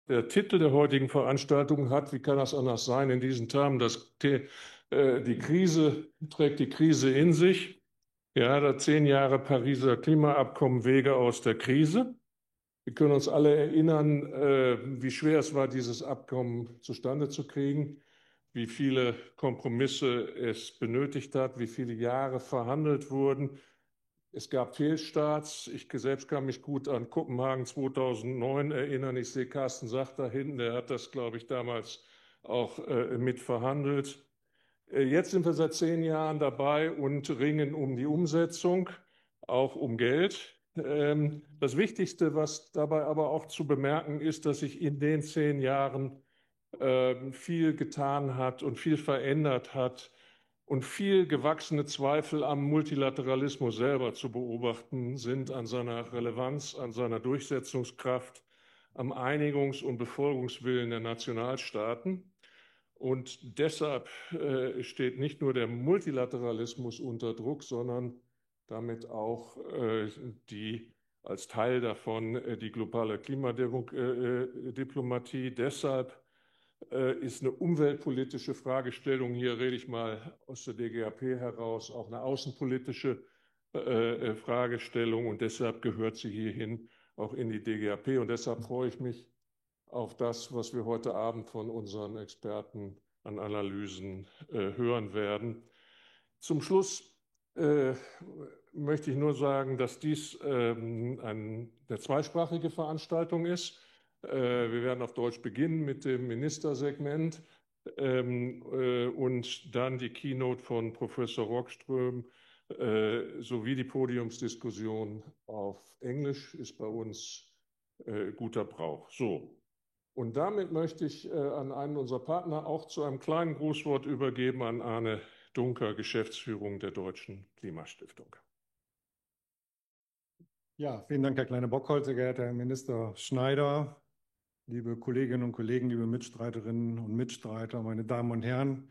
Der Titel der heutigen Veranstaltung hat, wie kann das anders sein, in diesen Tagen, die Krise trägt die Krise in sich. Ja, da 10 Jahre Pariser Klimaabkommen, Wege aus der Krise. Wir können uns alle erinnern, wie schwer es war, dieses Abkommen zustande zu kriegen, wie viele Kompromisse es benötigt hat, wie viele Jahre verhandelt wurden. Es gab Fehlstarts. Ich selbst kann mich gut an Kopenhagen 2009 erinnern. Ich sehe Carsten Sach da hinten, der hat das, glaube ich, damals auch mit verhandelt. Jetzt sind wir seit 10 Jahren dabei und ringen um die Umsetzung, auch um Geld. Das Wichtigste, was dabei aber auch zu bemerken ist, dass sich in den 10 Jahren viel getan hat und viel verändert hat und viel gewachsene Zweifel am Multilateralismus selber zu beobachten sind, an seiner Relevanz, an seiner Durchsetzungskraft, am Einigungs- und Befolgungswillen der Nationalstaaten. Und deshalb steht nicht nur der Multilateralismus unter Druck, sondern damit auch die als Teil davon die globale Klimadiplomatie. Deshalb ist eine umweltpolitische Fragestellung, hier rede ich mal aus der DGAP heraus, auch eine außenpolitische Fragestellung und deshalb gehört sie hierhin auch in die DGAP und deshalb freue ich mich auf das, was wir heute Abend von unseren Experten an Analysen hören werden. Zum Schluss äh, möchte ich nur sagen, dass dies eine zweisprachige Veranstaltung ist. Wir werden auf Deutsch beginnen mit dem Ministersegment und dann die Keynote von Professor Rockström sowie die Podiumsdiskussion auf Englisch ist bei uns guter Brauch. So, und damit möchte ich an einen unserer Partner auch zu einem kleinen Grußwort übergeben an Arne Dunker, Geschäftsführung der Deutschen Klimastiftung. Ja, vielen Dank, Herr Kleine-Bockholz, sehr geehrter Herr Minister Schneider, liebe Kolleginnen und Kollegen, liebe Mitstreiterinnen und Mitstreiter, meine Damen und Herren.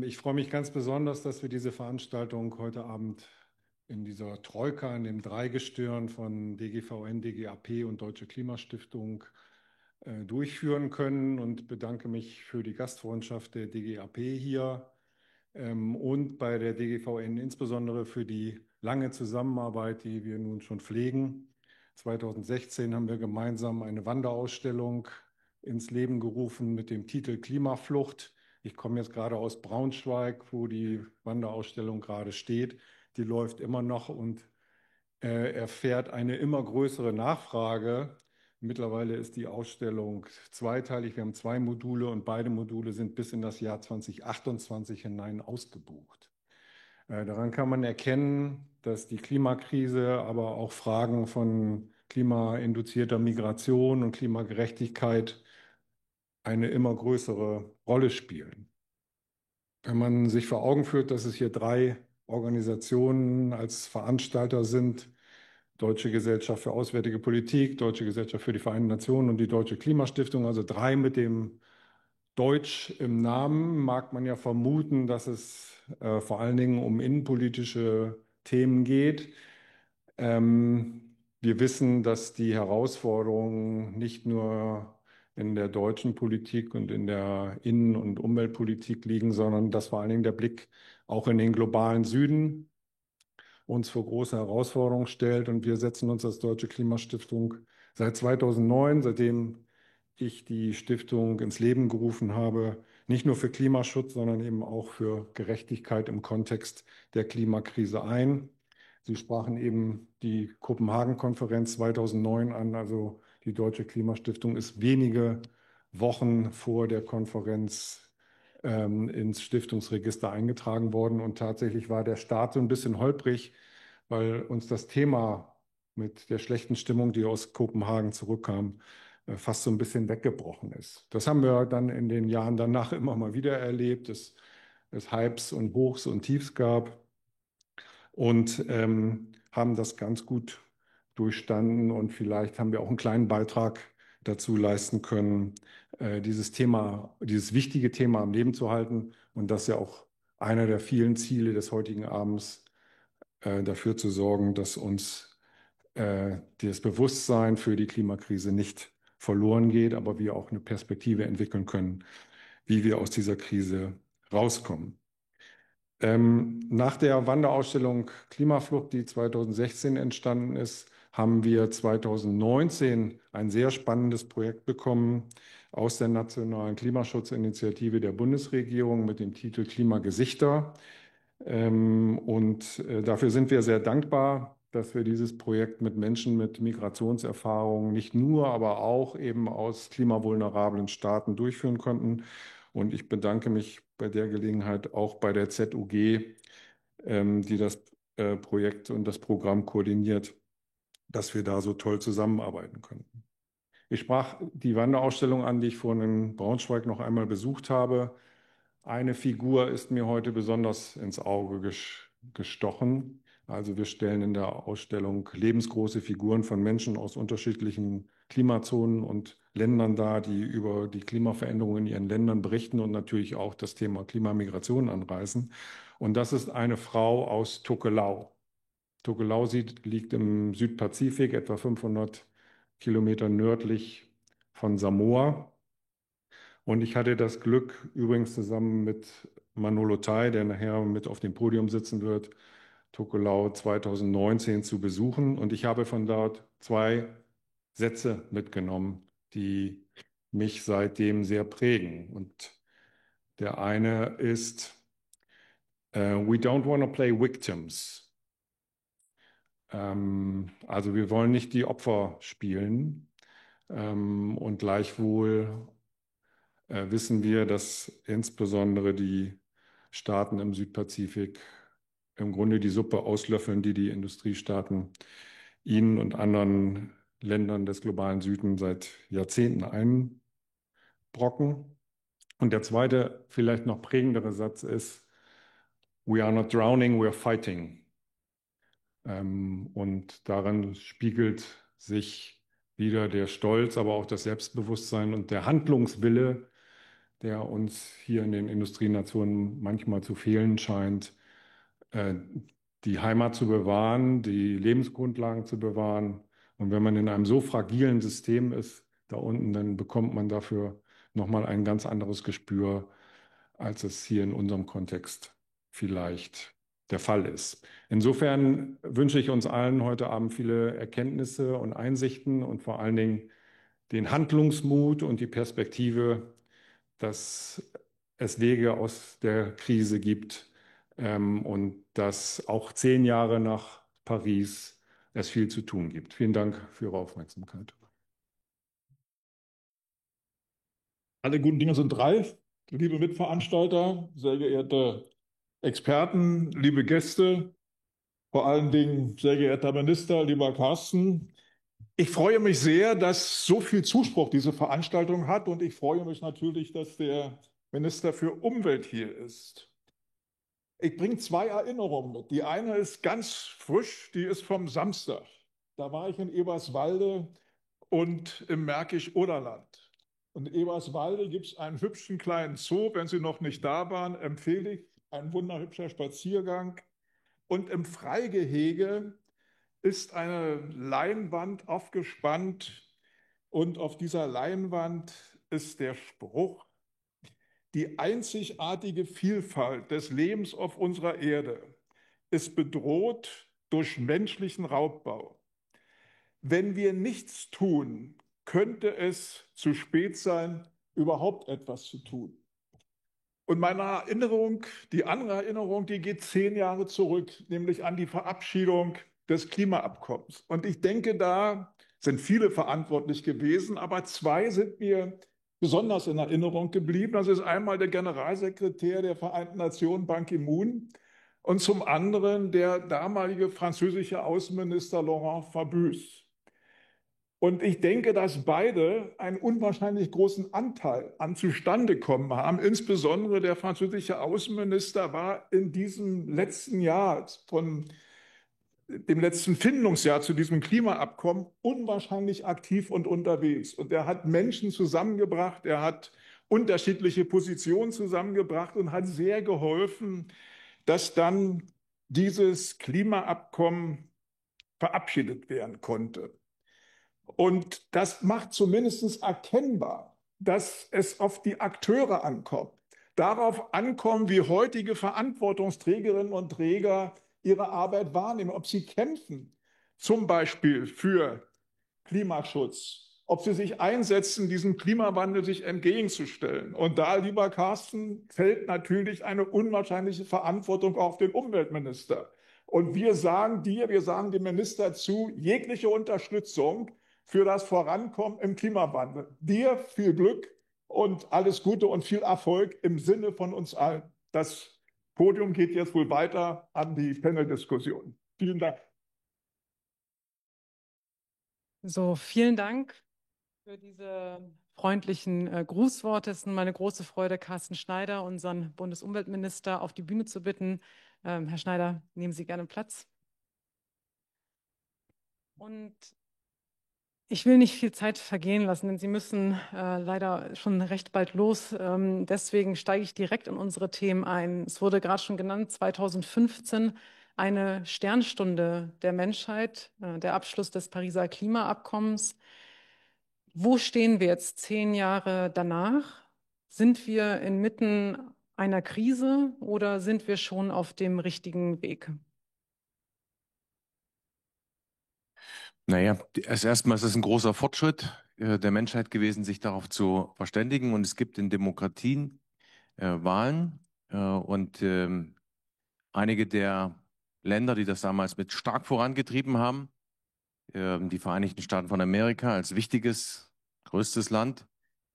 Ich freue mich ganz besonders, dass wir diese Veranstaltung heute Abend in dieser Troika, in dem Dreigestirn von DGVN, DGAP und Deutsche Klimastiftung durchführen können und bedanke mich für die Gastfreundschaft der DGAP hier und bei der DGVN insbesondere für die lange Zusammenarbeit, die wir nun schon pflegen. 2016 haben wir gemeinsam eine Wanderausstellung ins Leben gerufen mit dem Titel Klimaflucht. Ich komme jetzt gerade aus Braunschweig, wo die Wanderausstellung gerade steht. Die läuft immer noch und erfährt eine immer größere Nachfrage. Mittlerweile ist die Ausstellung zweiteilig. Wir haben zwei Module und beide Module sind bis in das Jahr 2028 hinein ausgebucht. Daran kann man erkennen, dass die Klimakrise, aber auch Fragen von klimainduzierter Migration und Klimagerechtigkeit eine immer größere Rolle spielen. Wenn man sich vor Augen führt, dass es hier drei Organisationen als Veranstalter sind, Deutsche Gesellschaft für Auswärtige Politik, Deutsche Gesellschaft für die Vereinten Nationen und die Deutsche Klimastiftung, also drei mit dem Deutsch im Namen, mag man ja vermuten, dass es vor allen Dingen um innenpolitische Themen geht. Wir wissen, dass die Herausforderungen nicht nur in der deutschen Politik und in der Innen- und Umweltpolitik liegen, sondern dass vor allen Dingen der Blick auch in den globalen Süden uns vor große Herausforderungen stellt. Und wir setzen uns als Deutsche Klimastiftung seit 2009, seitdem ich die Stiftung ins Leben gerufen habe, nicht nur für Klimaschutz, sondern eben auch für Gerechtigkeit im Kontext der Klimakrise ein. Sie sprachen eben die Kopenhagen-Konferenz 2009 an. Also die Deutsche Klimastiftung ist wenige Wochen vor der Konferenz ins Stiftungsregister eingetragen worden. Und tatsächlich war der Start so ein bisschen holprig, weil uns das Thema mit der schlechten Stimmung, die aus Kopenhagen zurückkam, fast so ein bisschen weggebrochen ist. Das haben wir dann in den Jahren danach immer mal wieder erlebt, dass es Hypes und Hochs und Tiefs gab und haben das ganz gut durchstanden und vielleicht haben wir auch einen kleinen Beitrag dazu leisten können, dieses Thema, dieses wichtige Thema am Leben zu halten und das ist ja auch einer der vielen Ziele des heutigen Abends, dafür zu sorgen, dass uns das Bewusstsein für die Klimakrise nicht verloren geht, aber wir auch eine Perspektive entwickeln können, wie wir aus dieser Krise rauskommen. Nach der Wanderausstellung Klimaflucht, die 2016 entstanden ist, haben wir 2019 ein sehr spannendes Projekt bekommen aus der Nationalen Klimaschutzinitiative der Bundesregierung mit dem Titel Klimagesichter. Dafür sind wir sehr dankbar, dass wir dieses Projekt mit Menschen mit Migrationserfahrung nicht nur, aber auch eben aus klimavulnerablen Staaten durchführen konnten. Und ich bedanke mich bei der Gelegenheit auch bei der ZUG, die das Projekt und das Programm koordiniert, dass wir da so toll zusammenarbeiten konnten. Ich sprach die Wanderausstellung an, die ich vorhin in Braunschweig noch einmal besucht habe. Eine Figur ist mir heute besonders ins Auge gestochen. Also wir stellen in der Ausstellung lebensgroße Figuren von Menschen aus unterschiedlichen Klimazonen und Ländern dar, die über die Klimaveränderungen in ihren Ländern berichten und natürlich auch das Thema Klimamigration anreißen. Und das ist eine Frau aus Tokelau. Tokelau liegt im Südpazifik, etwa 500 Kilometer nördlich von Samoa. Und ich hatte das Glück, übrigens zusammen mit Manolo Tai, der nachher mit auf dem Podium sitzen wird, Tokelau 2019 zu besuchen. Und ich habe von dort zwei Sätze mitgenommen, die mich seitdem sehr prägen. Und der eine ist, We don't want to play victims. Also wir wollen nicht die Opfer spielen. Und gleichwohl wissen wir, dass insbesondere die Staaten im Südpazifik im Grunde die Suppe auslöffeln, die die Industriestaaten ihnen und anderen Ländern des globalen Süden seit Jahrzehnten einbrocken. Und der zweite, vielleicht noch prägendere Satz ist, We are not drowning, we are fighting. Und darin spiegelt sich wieder der Stolz, aber auch das Selbstbewusstsein und der Handlungswille, der uns hier in den Industrienationen manchmal zu fehlen scheint, äh, die Heimat zu bewahren, die Lebensgrundlagen zu bewahren. Und wenn man in einem so fragilen System ist, da unten, dann bekommt man dafür nochmal ein ganz anderes Gespür, als es hier in unserem Kontext vielleicht der Fall ist. Insofern wünsche ich uns allen heute Abend viele Erkenntnisse und Einsichten und vor allen Dingen den Handlungsmut und die Perspektive, dass es Wege aus der Krise gibt und dass auch 10 Jahre nach Paris es viel zu tun gibt. Vielen Dank für Ihre Aufmerksamkeit. Alle guten Dinge sind drei. Liebe Mitveranstalter, sehr geehrte Experten, liebe Gäste, vor allen Dingen sehr geehrter Minister, lieber Carsten. Ich freue mich sehr, dass so viel Zuspruch diese Veranstaltung hat und ich freue mich natürlich, dass der Minister für Umwelt hier ist. Ich bringe zwei Erinnerungen mit. Die eine ist ganz frisch, die ist vom Samstag. Da war ich in Eberswalde und im Märkisch-Oderland. Und in Eberswalde gibt es einen hübschen kleinen Zoo. Wenn Sie noch nicht da waren, empfehle ich ein wunderhübscher Spaziergang. Und im Freigehege ist eine Leinwand aufgespannt. Und auf dieser Leinwand ist der Spruch: Die einzigartige Vielfalt des Lebens auf unserer Erde ist bedroht durch menschlichen Raubbau. Wenn wir nichts tun, könnte es zu spät sein, überhaupt etwas zu tun. Und meine Erinnerung, die andere Erinnerung, die geht 10 Jahre zurück, nämlich an die Verabschiedung des Klimaabkommens. Und ich denke, da sind viele verantwortlich gewesen, aber zwei sind mir besonders in Erinnerung geblieben. Das ist einmal der Generalsekretär der Vereinten Nationen, Ban Ki-moon, und zum anderen der damalige französische Außenminister Laurent Fabius. Und ich denke, dass beide einen unwahrscheinlich großen Anteil an Zustandekommen haben. Insbesondere der französische Außenminister war in diesem letzten Jahr, von dem letzten Findungsjahr zu diesem Klimaabkommen, unwahrscheinlich aktiv und unterwegs. Und er hat Menschen zusammengebracht, er hat unterschiedliche Positionen zusammengebracht und hat sehr geholfen, dass dann dieses Klimaabkommen verabschiedet werden konnte. Und das macht zumindest erkennbar, dass es auf die Akteure ankommt. Darauf ankommen, wie heutige Verantwortungsträgerinnen und Träger ihre Arbeit wahrnehmen, ob sie kämpfen, zum Beispiel für Klimaschutz, ob sie sich einsetzen, diesem Klimawandel sich entgegenzustellen. Und da, lieber Carsten, fällt natürlich eine unwahrscheinliche Verantwortung auf den Umweltminister. Und wir sagen dem Minister zu, jegliche Unterstützung für das Vorankommen im Klimawandel. Dir viel Glück und alles Gute und viel Erfolg im Sinne von uns allen. Das Podium geht jetzt wohl weiter an die Paneldiskussion. Vielen Dank. So, vielen Dank für diese freundlichen Grußworte. Es ist meine große Freude, Carsten Schneider, unseren Bundesumweltminister, auf die Bühne zu bitten. Herr Schneider, nehmen Sie gerne Platz. Und ich will nicht viel Zeit vergehen lassen, denn Sie müssen leider schon recht bald los. Deswegen steige ich direkt in unsere Themen ein. Es wurde gerade schon genannt, 2015 eine Sternstunde der Menschheit, der Abschluss des Pariser Klimaabkommens. Wo stehen wir jetzt 10 Jahre danach? Sind wir inmitten einer Krise oder sind wir schon auf dem richtigen Weg? Naja, erstmal ist es ein großer Fortschritt der Menschheit gewesen, sich darauf zu verständigen. Und es gibt in Demokratien Wahlen. Und einige der Länder, die das damals mit stark vorangetrieben haben, die Vereinigten Staaten von Amerika als wichtiges, größtes Land,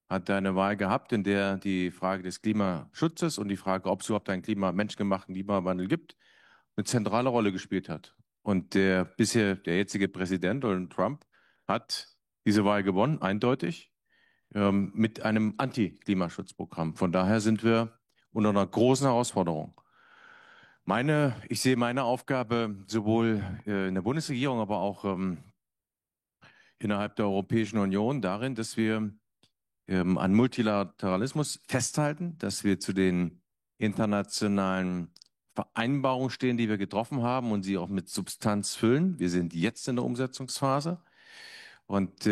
hat eine Wahl gehabt, in der die Frage des Klimaschutzes und die Frage, ob es überhaupt einen menschgemachten Klimawandel gibt, eine zentrale Rolle gespielt hat. Und der jetzige Präsident Donald Trump hat diese Wahl gewonnen, eindeutig, mit einem Anti-Klimaschutzprogramm. Von daher sind wir unter einer großen Herausforderung. Ich sehe meine Aufgabe sowohl in der Bundesregierung, aber auch innerhalb der Europäischen Union darin, dass wir an Multilateralismus festhalten, dass wir zu den internationalen Vereinbarungen stehen, die wir getroffen haben und sie auch mit Substanz füllen. Wir sind jetzt in der Umsetzungsphase und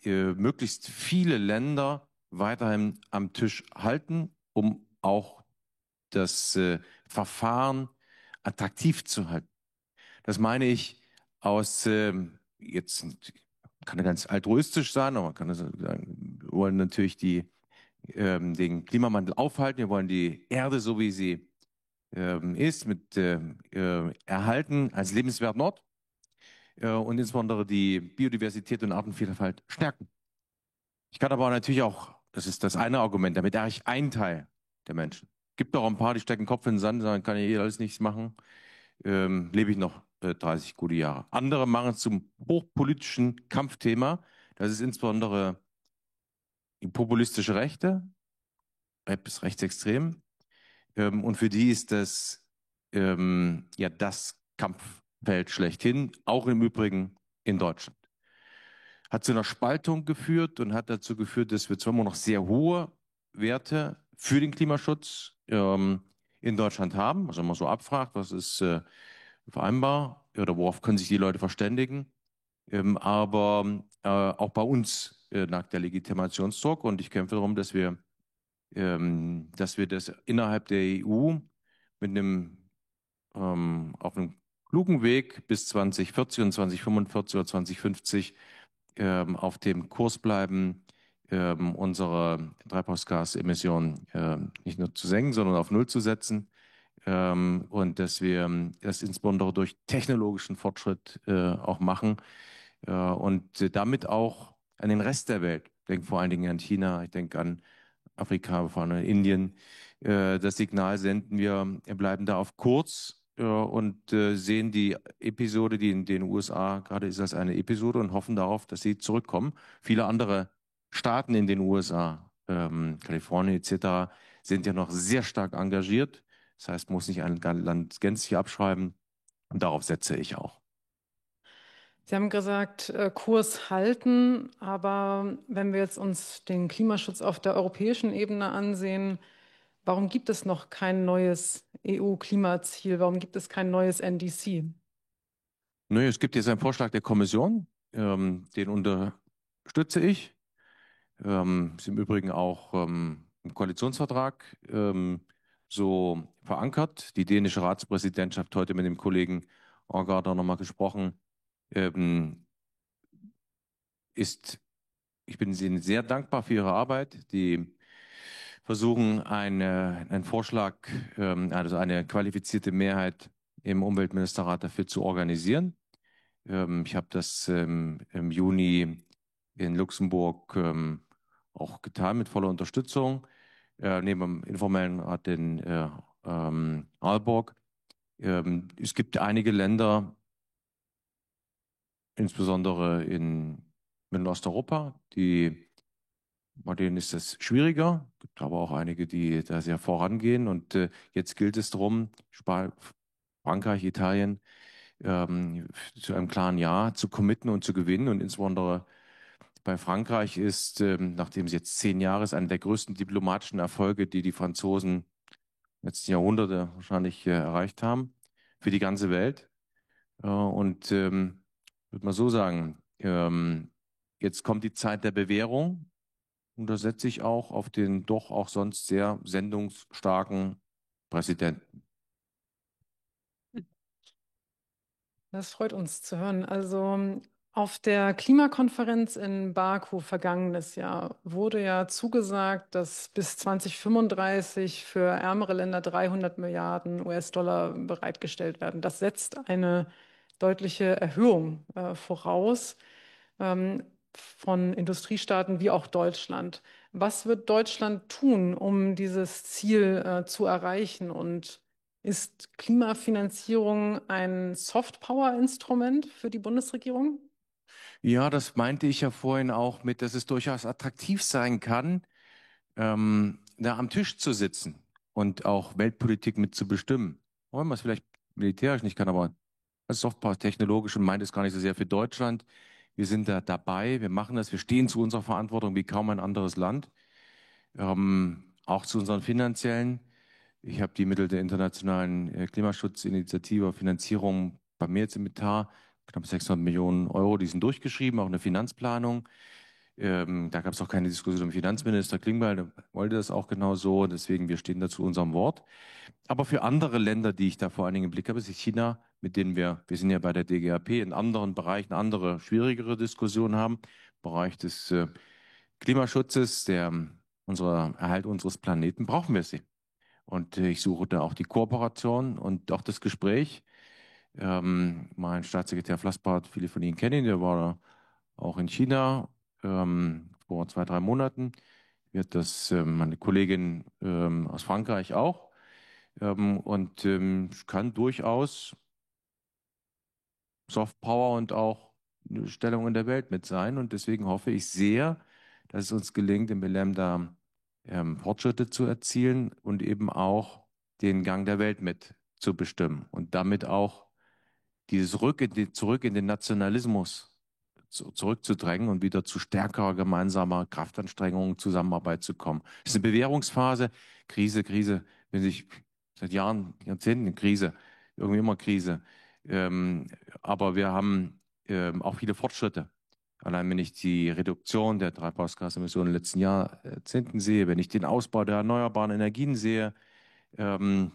möglichst viele Länder weiterhin am Tisch halten, um auch das Verfahren attraktiv zu halten. Das meine ich aus jetzt kann ganz altruistisch sein, aber man kann sagen, wir wollen natürlich den Klimawandel aufhalten. Wir wollen die Erde, so wie sie ist, erhalten als lebenswerten Ort und insbesondere die Biodiversität und Artenvielfalt stärken. Ich kann aber natürlich auch, das ist das eine Argument, damit erreiche ich einen Teil der Menschen. Gibt auch ein paar, die stecken den Kopf in den Sand, sagen, kann ich eh alles nichts machen, lebe ich noch 30 gute Jahre. Andere machen es zum hochpolitischen Kampfthema. Das ist insbesondere die populistische Rechte, bis rechtsextrem. Und für die ist das ja das Kampffeld schlechthin, auch im Übrigen in Deutschland. Hat zu einer Spaltung geführt und hat dazu geführt, dass wir zwar immer noch sehr hohe Werte für den Klimaschutz in Deutschland haben, also wenn man so abfragt, was ist vereinbar oder worauf können sich die Leute verständigen, aber auch bei uns nagt der Legitimationsdruck und ich kämpfe darum, dass wir das innerhalb der EU mit auf einem klugen Weg bis 2040 und 2045 oder 2050 auf dem Kurs bleiben, unsere Treibhausgasemissionen nicht nur zu senken, sondern auf Null zu setzen. Und dass wir das insbesondere durch technologischen Fortschritt auch machen und damit auch an den Rest der Welt. Ich denke vor allen Dingen an China, ich denke an Afrika, vor allem an Indien. Das Signal senden wir bleiben da auf Kurs und sehen die Episode, die in den USA gerade ist, als eine Episode und hoffen darauf, dass sie zurückkommen. Viele andere Staaten in den USA, Kalifornien etc., sind ja noch sehr stark engagiert. Das heißt, muss nicht ein Land gänzlich abschreiben. Und darauf setze ich auch. Sie haben gesagt, Kurs halten, aber wenn wir jetzt uns den Klimaschutz auf der europäischen Ebene ansehen, warum gibt es noch kein neues EU-Klimaziel? Warum gibt es kein neues NDC? Nö, es gibt jetzt einen Vorschlag der Kommission, den unterstütze ich. Ist im Übrigen auch im Koalitionsvertrag so verankert. Die dänische Ratspräsidentschaft heute mit dem Kollegen Aagaard auch nochmal gesprochen, ähm, ich bin Ihnen sehr dankbar für Ihre Arbeit. Die versuchen, einen Vorschlag, also eine qualifizierte Mehrheit im Umweltministerrat dafür zu organisieren. Ich habe das im Juni in Luxemburg auch getan mit voller Unterstützung, neben dem informellen Rat in Aalborg. Es gibt einige Länder, insbesondere in Mittelosteuropa, bei denen ist es schwieriger. Es gibt aber auch einige, die da sehr vorangehen. Und jetzt gilt es darum, Frankreich, Italien, zu einem klaren Ja zu committen und zu gewinnen. Und insbesondere bei Frankreich ist, nachdem es jetzt 10 Jahre ist, einer der größten diplomatischen Erfolge, die die Franzosen letzten Jahrhunderte wahrscheinlich erreicht haben, für die ganze Welt. Und würde mal so sagen, jetzt kommt die Zeit der Bewährung. Und da setze ich auch auf den doch auch sonst sehr sendungsstarken Präsidenten. Das freut uns zu hören. Also auf der Klimakonferenz in Baku vergangenes Jahr wurde ja zugesagt, dass bis 2035 für ärmere Länder 300 Milliarden US-Dollar bereitgestellt werden. Das setzt eine deutliche Erhöhung voraus ähm, von Industriestaaten wie auch Deutschland. Was wird Deutschland tun, um dieses Ziel zu erreichen? Und ist Klimafinanzierung ein Soft-Power-Instrument für die Bundesregierung? Ja, das meinte ich ja vorhin auch mit, dass es durchaus attraktiv sein kann, da am Tisch zu sitzen und auch Weltpolitik mit zu bestimmen. Auch wenn man es vielleicht militärisch nicht kann, aber als Softpower technologisch und meint es gar nicht so sehr für Deutschland. Wir sind da dabei, wir machen das, wir stehen zu unserer Verantwortung wie kaum ein anderes Land, auch zu unseren finanziellen. Ich habe die Mittel der internationalen Klimaschutzinitiative auf Finanzierung bei mir jetzt im Etat, knapp 600 Millionen Euro, die sind durchgeschrieben, auch eine Finanzplanung. Da gab es auch keine Diskussion. Finanzminister Klingbeil der wollte das auch genau so. Deswegen, wir stehen da zu unserem Wort. Aber für andere Länder, die ich da vor allen Dingen im Blick habe, ist China, mit denen wir sind ja bei der DGAP, in anderen Bereichen andere, schwierigere Diskussionen haben. Im Bereich des Klimaschutzes, unserer Erhalt unseres Planeten, brauchen wir sie. Und ich suche da auch die Kooperation und auch das Gespräch. Mein Staatssekretär Flassbart, viele von Ihnen kennen ihn, der war da auch in China vor 2, 3 Monaten. Wird das meine Kollegin aus Frankreich auch. Und es kann durchaus Soft Power und auch eine Stellung in der Welt mit sein. Und deswegen hoffe ich sehr, dass es uns gelingt, in Belém da Fortschritte zu erzielen und eben auch den Gang der Welt mit zu bestimmen und damit auch dieses zurück in den Nationalismus zurückzudrängen und wieder zu stärkerer gemeinsamer Kraftanstrengungen, Zusammenarbeit zu kommen. Es ist eine Bewährungsphase, Krise, wenn sich seit Jahren, Jahrzehnten Krise, irgendwie immer Krise. Ähm, aber wir haben auch viele Fortschritte. Allein wenn ich die Reduktion der Treibhausgasemissionen in den letzten Jahrzehnten sehe, wenn ich den Ausbau der erneuerbaren Energien sehe, ähm,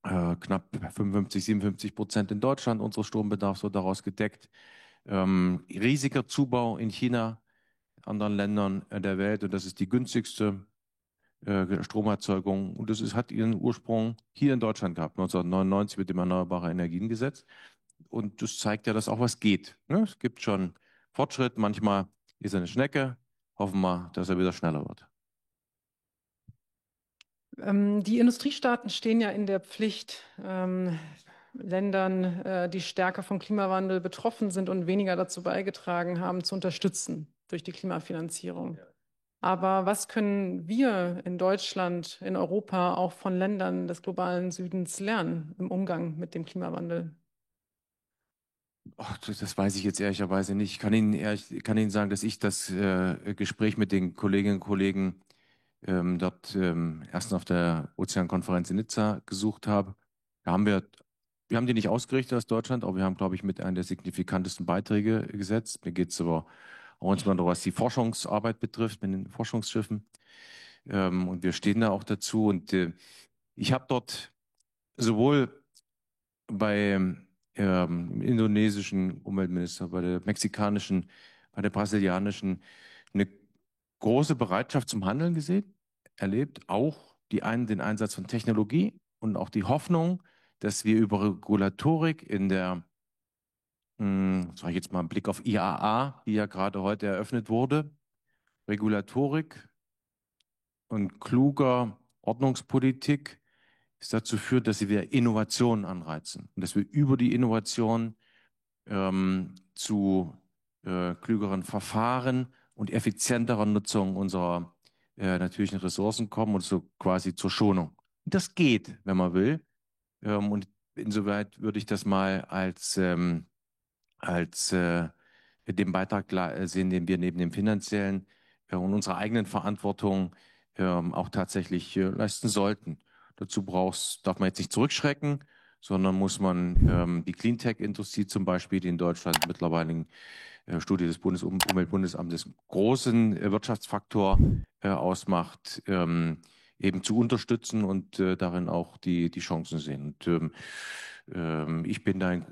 knapp 55, 57% in Deutschland unseres Strombedarfs wird daraus gedeckt. Riesiger Zubau in China, anderen Ländern der Welt, und das ist die günstigste Stromerzeugung. Und hat ihren Ursprung hier in Deutschland gehabt, 1999 mit dem Erneuerbare Energiengesetz. Und das zeigt ja, dass auch was geht. Ne? Es gibt schon Fortschritt. Manchmal ist er eine Schnecke. Hoffen wir, dass er wieder schneller wird. Die Industriestaaten stehen ja in der Pflicht, Ländern, die stärker vom Klimawandel betroffen sind und weniger dazu beigetragen haben, zu unterstützen durch die Klimafinanzierung. Ja. Aber was können wir in Deutschland, in Europa auch von Ländern des globalen Südens lernen im Umgang mit dem Klimawandel? Ach, das weiß ich jetzt ehrlicherweise nicht. Kann Ihnen sagen, dass ich das Gespräch mit den Kolleginnen und Kollegen dort erst auf der Ozeankonferenz in Nizza gesucht habe. Da haben wir wir haben die nicht ausgerichtet aus Deutschland, aber wir haben, glaube ich, mit einer der signifikantesten Beiträge gesetzt. Mir geht es aber auch insbesondere, was die Forschungsarbeit betrifft, mit den Forschungsschiffen. Und wir stehen da auch dazu. Und ich habe dort sowohl bei indonesischen Umweltminister, bei der mexikanischen, bei der brasilianischen eine große Bereitschaft zum Handeln gesehen, erlebt, auch den Einsatz von Technologie und auch die Hoffnung, dass wir über Regulatorik in der, sage ich jetzt mal einen Blick auf IAA, die ja gerade heute eröffnet wurde, Regulatorik und kluger Ordnungspolitik es dazu führt, dass wir Innovationen anreizen und dass wir über die Innovation zu klügeren Verfahren und effizienterer Nutzung unserer natürlichen Ressourcen kommen und so quasi zur Schonung. Und das geht, wenn man will. Und insoweit würde ich das mal als den Beitrag sehen, den wir neben dem finanziellen und unserer eigenen Verantwortung auch tatsächlich leisten sollten. Dazu darf man jetzt nicht zurückschrecken, sondern muss man die Cleantech-Industrie zum Beispiel, die in Deutschland mittlerweile in Studie des Umweltbundesamtes großen Wirtschaftsfaktor ausmacht, eben zu unterstützen und darin auch die Chancen sehen. Und ich bin da in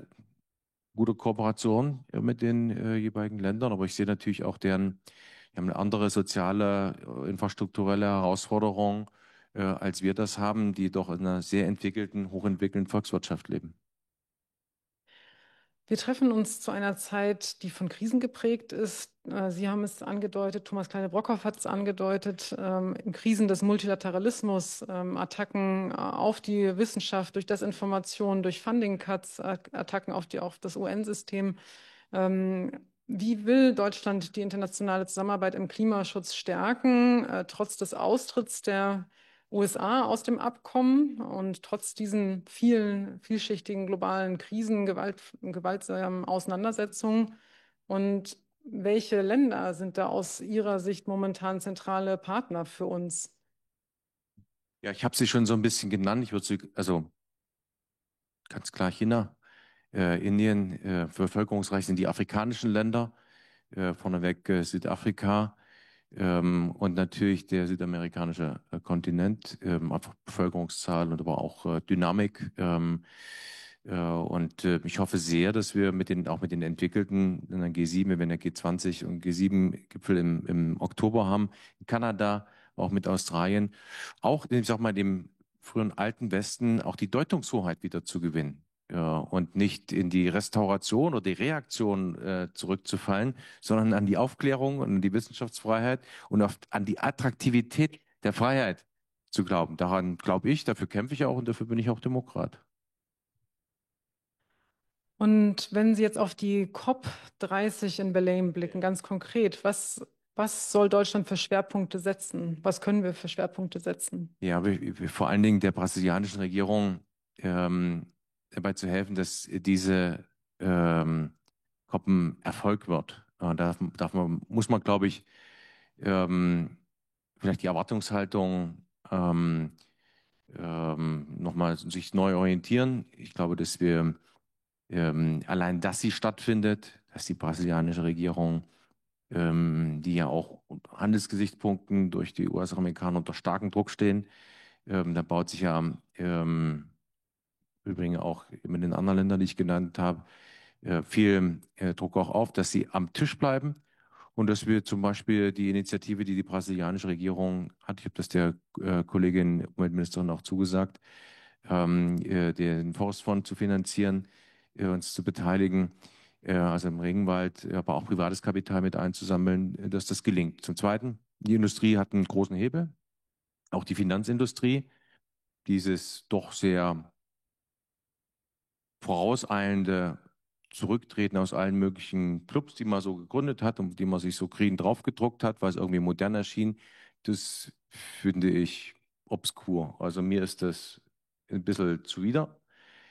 gute Kooperation mit den jeweiligen Ländern, aber ich sehe natürlich auch die haben eine andere soziale, infrastrukturelle Herausforderung, als wir das haben, die doch in einer sehr entwickelten, hochentwickelten Volkswirtschaft leben. Wir treffen uns zu einer Zeit, die von Krisen geprägt ist. Sie haben es angedeutet, Thomas Kleine-Brockhoff hat es angedeutet, in Krisen des Multilateralismus, Attacken auf die Wissenschaft durch Desinformation, durch Funding-Cuts, Attacken auf das UN-System. Wie will Deutschland die internationale Zusammenarbeit im Klimaschutz stärken, trotz des Austritts der USA aus dem Abkommen und trotz diesen vielschichtigen globalen Krisen, gewaltsamen Auseinandersetzungen? Und welche Länder sind da aus Ihrer Sicht momentan zentrale Partner für uns? Ja, ich habe sie schon so ein bisschen genannt. Ich würde sie, also ganz klar China, Indien, bevölkerungsreich sind die afrikanischen Länder, vorneweg Südafrika. Und natürlich der südamerikanische Kontinent, einfach Bevölkerungszahl und aber auch Dynamik. Und ich hoffe sehr, dass wir auch mit den entwickelten in der G7, wir werden ja G20 und G7-Gipfel im Oktober haben, in Kanada, auch mit Australien, auch, ich sag mal, dem früheren alten Westen auch die Deutungshoheit wieder zu gewinnen. Ja, und nicht in die Restauration oder die Reaktion zurückzufallen, sondern an die Aufklärung und an die Wissenschaftsfreiheit und an die Attraktivität der Freiheit zu glauben. Daran glaube ich, dafür kämpfe ich auch und dafür bin ich auch Demokrat. Und wenn Sie jetzt auf die COP30 in Belém blicken, ganz konkret, was soll Deutschland für Schwerpunkte setzen? Was können wir für Schwerpunkte setzen? Ja, vor allen Dingen der brasilianischen Regierung dabei zu helfen, dass diese COP ein Erfolg wird. Muss man, glaube ich, vielleicht die Erwartungshaltung nochmal sich neu orientieren. Ich glaube, dass wir allein, dass sie stattfindet, dass die brasilianische Regierung, die ja auch unter Handelsgesichtspunkten durch die US-Amerikaner unter starkem Druck stehen, da baut sich ja übrigens auch mit den anderen Ländern, die ich genannt habe, viel Druck auch auf, dass sie am Tisch bleiben und dass wir zum Beispiel die Initiative, die die brasilianische Regierung hat, ich habe das der Kollegin Umweltministerin auch zugesagt, den Forstfonds zu finanzieren, uns zu beteiligen, also im Regenwald, aber auch privates Kapital mit einzusammeln, dass das gelingt. Zum Zweiten, die Industrie hat einen großen Hebel, auch die Finanzindustrie, dieses doch sehr vorauseilende Zurücktreten aus allen möglichen Clubs, die man so gegründet hat und die man sich so grün draufgedruckt hat, weil es irgendwie modern erschien, das finde ich obskur. Also mir ist das ein bisschen zuwider.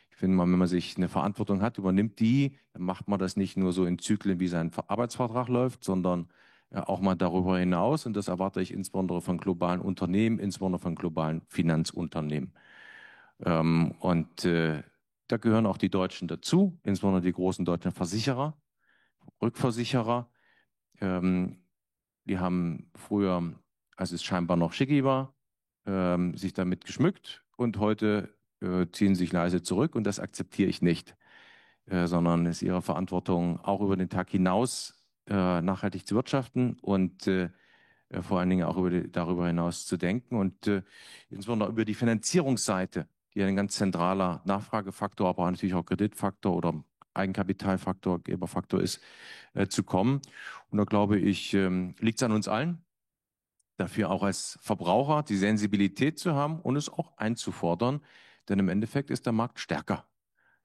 Ich finde mal, wenn man sich eine Verantwortung hat, übernimmt die, dann macht man das nicht nur so in Zyklen, wie sein Arbeitsvertrag läuft, sondern auch mal darüber hinaus. Und das erwarte ich insbesondere von globalen Unternehmen, insbesondere von globalen Finanzunternehmen. Und Da gehören auch die Deutschen dazu, insbesondere die großen deutschen Versicherer, Rückversicherer. Ähm, Die haben früher, als es scheinbar noch schicki war, sich damit geschmückt und heute ziehen sich leise zurück und das akzeptiere ich nicht, sondern es ist ihre Verantwortung, auch über den Tag hinaus nachhaltig zu wirtschaften und vor allen Dingen auch darüber hinaus zu denken und insbesondere über die Finanzierungsseite, die ein ganz zentraler Nachfragefaktor, aber natürlich auch Kreditfaktor oder Eigenkapitalfaktor, Geberfaktor ist, zu kommen. Und da glaube ich, liegt es an uns allen, dafür auch als Verbraucher die Sensibilität zu haben und es auch einzufordern, denn im Endeffekt ist der Markt stärker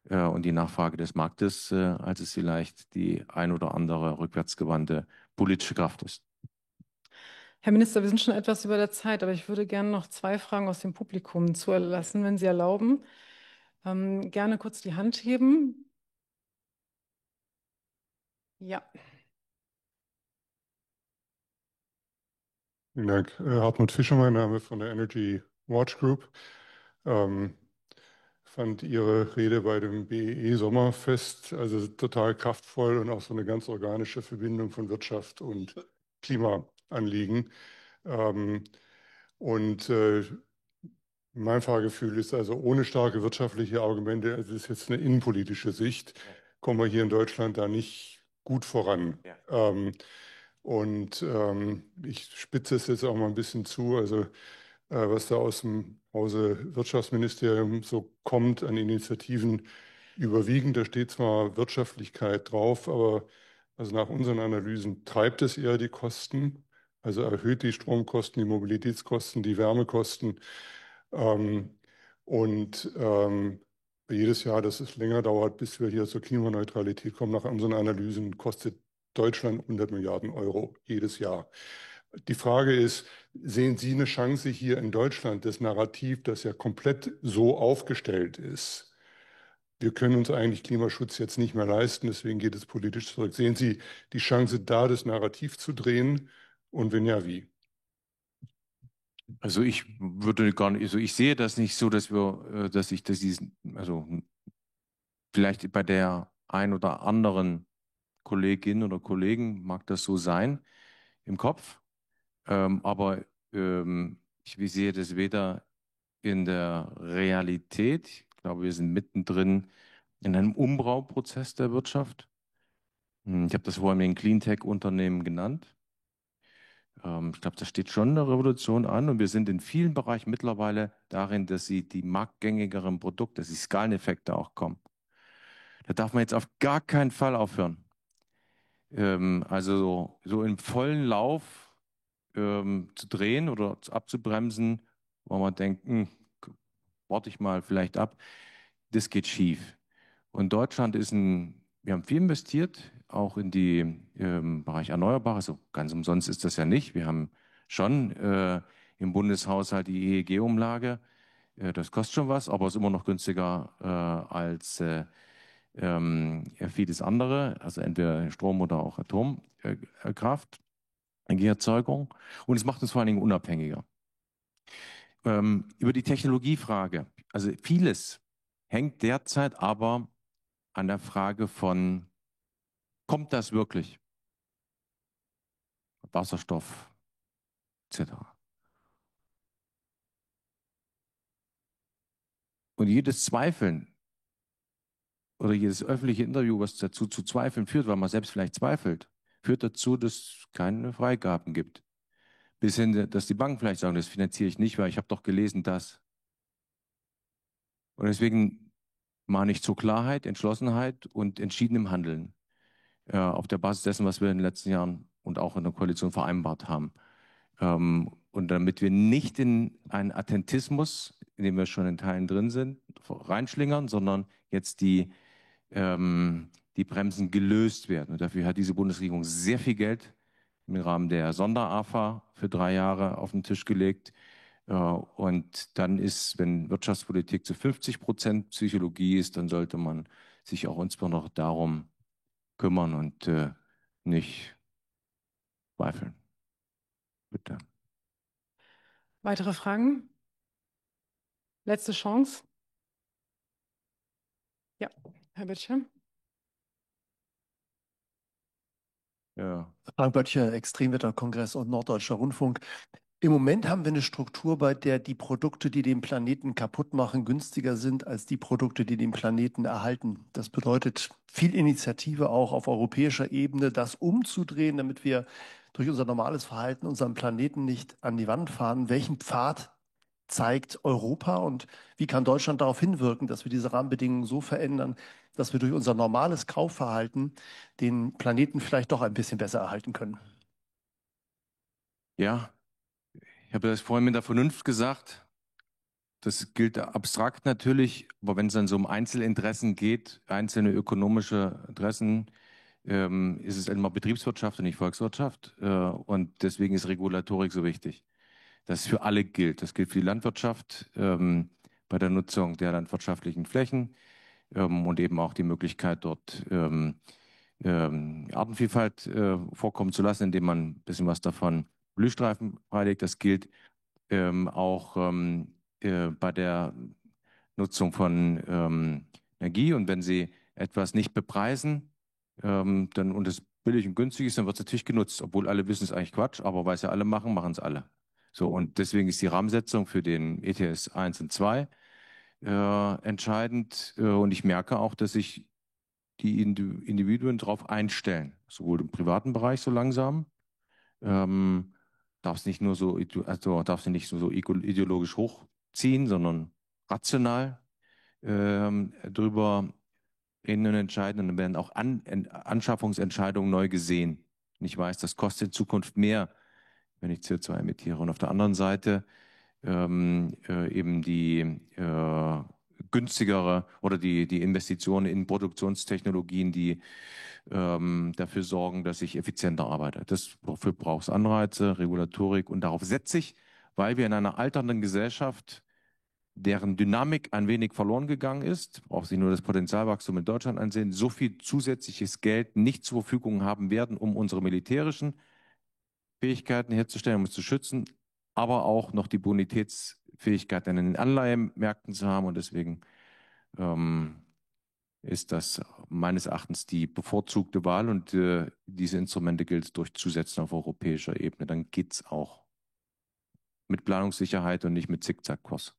und die Nachfrage des Marktes, als es vielleicht die ein oder andere rückwärtsgewandte politische Kraft ist. Herr Minister, wir sind schon etwas über der Zeit, aber ich würde gerne noch zwei Fragen aus dem Publikum zulassen, wenn Sie erlauben. Gerne kurz die Hand heben. Ja. Vielen Dank. Hartmut Fischer, mein Name von der Energy Watch Group. Fand Ihre Rede bei dem BEE Sommerfest also total kraftvoll und auch so eine ganz organische Verbindung von Wirtschaft und Klimaanliegen. Und mein Fahrgefühl ist also, ohne starke wirtschaftliche Argumente, also das ist jetzt eine innenpolitische Sicht, kommen wir hier in Deutschland da nicht gut voran. Ja. Ich spitze es jetzt auch mal ein bisschen zu, also was da aus dem Hause Wirtschaftsministerium so kommt an Initiativen überwiegend. Da steht zwar Wirtschaftlichkeit drauf, aber also nach unseren Analysen treibt es eher die Kosten, also erhöht die Stromkosten, die Mobilitätskosten, die Wärmekosten. Ähm, und jedes Jahr, dass es länger dauert, bis wir hier zur Klimaneutralität kommen, nach unseren Analysen kostet Deutschland 100 Milliarden Euro jedes Jahr. Die Frage ist, sehen Sie eine Chance hier in Deutschland, das Narrativ, das ja komplett so aufgestellt ist? Wir können uns eigentlich Klimaschutz jetzt nicht mehr leisten, deswegen geht es politisch zurück. Sehen Sie die Chance da, das Narrativ zu drehen? Und wenn ja, wie? Also ich würde gar nicht, also ich sehe das nicht so, dass diesen, also vielleicht bei der ein oder anderen Kollegin oder Kollegen mag das so sein im Kopf, aber ich sehe das weder in der Realität. Ich glaube, wir sind mittendrin in einem Umbauprozess der Wirtschaft. Ich habe das vorhin mit den Cleantech-Unternehmen genannt. Ich glaube, da steht schon eine Revolution an und wir sind in vielen Bereichen mittlerweile darin, dass sie die marktgängigeren Produkte, dass die Skaleneffekte auch kommen. Da darf man jetzt auf gar keinen Fall aufhören. Also so im vollen Lauf zu drehen oder abzubremsen, wo man denkt, warte ich mal vielleicht ab, das geht schief. Und Deutschland wir haben viel investiert, auch in die Bereich Erneuerbare. Also ganz umsonst ist das ja nicht. Wir haben schon im Bundeshaushalt die EEG-Umlage. Das kostet schon was, aber ist immer noch günstiger als vieles andere, also entweder Strom oder auch Atomkraft, Energieerzeugung. Und es macht uns vor allen Dingen unabhängiger. Über die Technologiefrage. Also vieles hängt derzeit aber an der Frage von, kommt das wirklich? Wasserstoff etc. Und jedes Zweifeln oder jedes öffentliche Interview, was dazu zu Zweifeln führt, weil man selbst vielleicht zweifelt, führt dazu, dass es keine Freigaben gibt. Bis hin, dass die Banken vielleicht sagen, das finanziere ich nicht, weil ich habe doch gelesen, dass. Und deswegen mahne ich zur Klarheit, Entschlossenheit und entschiedenem Handeln auf der Basis dessen, was wir in den letzten Jahren und auch in der Koalition vereinbart haben. Und damit wir nicht in einen Attentismus, in dem wir schon in Teilen drin sind, reinschlingern, sondern jetzt die Bremsen gelöst werden. Und dafür hat diese Bundesregierung sehr viel Geld im Rahmen der Sonder-AFA für 3 Jahre auf den Tisch gelegt. Und dann ist, wenn Wirtschaftspolitik zu 50% Psychologie ist, dann sollte man sich auch insbesondere darum kümmern und nicht zweifeln. Bitte. Weitere Fragen? Letzte Chance. Ja, Herr Böttcher. Ja. Frank Böttcher, Extremwetterkongress und Norddeutscher Rundfunk. Im Moment haben wir eine Struktur, bei der die Produkte, die den Planeten kaputt machen, günstiger sind als die Produkte, die den Planeten erhalten. Das bedeutet viel Initiative auch auf europäischer Ebene, das umzudrehen, damit wir durch unser normales Verhalten unseren Planeten nicht an die Wand fahren. Welchen Pfad zeigt Europa und wie kann Deutschland darauf hinwirken, dass wir diese Rahmenbedingungen so verändern, dass wir durch unser normales Kaufverhalten den Planeten vielleicht doch ein bisschen besser erhalten können? Ja, ich habe das vorhin mit der Vernunft gesagt. Das gilt abstrakt natürlich, aber wenn es dann so um Einzelinteressen geht, einzelne ökonomische Interessen, ist es immer Betriebswirtschaft und nicht Volkswirtschaft. Und deswegen ist Regulatorik so wichtig. Das für alle gilt. Das gilt für die Landwirtschaft bei der Nutzung der landwirtschaftlichen Flächen und eben auch die Möglichkeit, dort Artenvielfalt vorkommen zu lassen, indem man ein bisschen was davon Blühstreifen freilegt. Das gilt auch bei der Nutzung von Energie. Und wenn Sie etwas nicht bepreisen, dann und es billig und günstig ist, dann wird es natürlich genutzt, obwohl alle wissen, es ist eigentlich Quatsch, aber weil es ja alle machen, machen es alle. So, und deswegen ist die Rahmensetzung für den ETS 1 und 2 entscheidend. Und ich merke auch, dass sich die Individuen darauf einstellen, sowohl im privaten Bereich so langsam, darf es nicht nur so, also darf sie nicht so ideologisch hochziehen, sondern rational drüber reden und entscheiden. Und dann werden auch Anschaffungsentscheidungen neu gesehen. Und ich weiß, das kostet in Zukunft mehr, wenn ich CO2 emittiere. Und auf der anderen Seite eben die günstigere oder die Investitionen in Produktionstechnologien, die dafür sorgen, dass ich effizienter arbeite. Dafür braucht es Anreize, Regulatorik und darauf setze ich, weil wir in einer alternden Gesellschaft, deren Dynamik ein wenig verloren gegangen ist, braucht sich nur das Potenzialwachstum in Deutschland ansehen, so viel zusätzliches Geld nicht zur Verfügung haben werden, um unsere militärischen Fähigkeiten herzustellen, um uns zu schützen, aber auch noch die Bonitätsfähigkeiten in den Anleihenmärkten zu haben. Und deswegen ist das meines Erachtens die bevorzugte Wahl und diese Instrumente gilt es durchzusetzen auf europäischer Ebene. Dann geht's auch mit Planungssicherheit und nicht mit Zickzackkurs.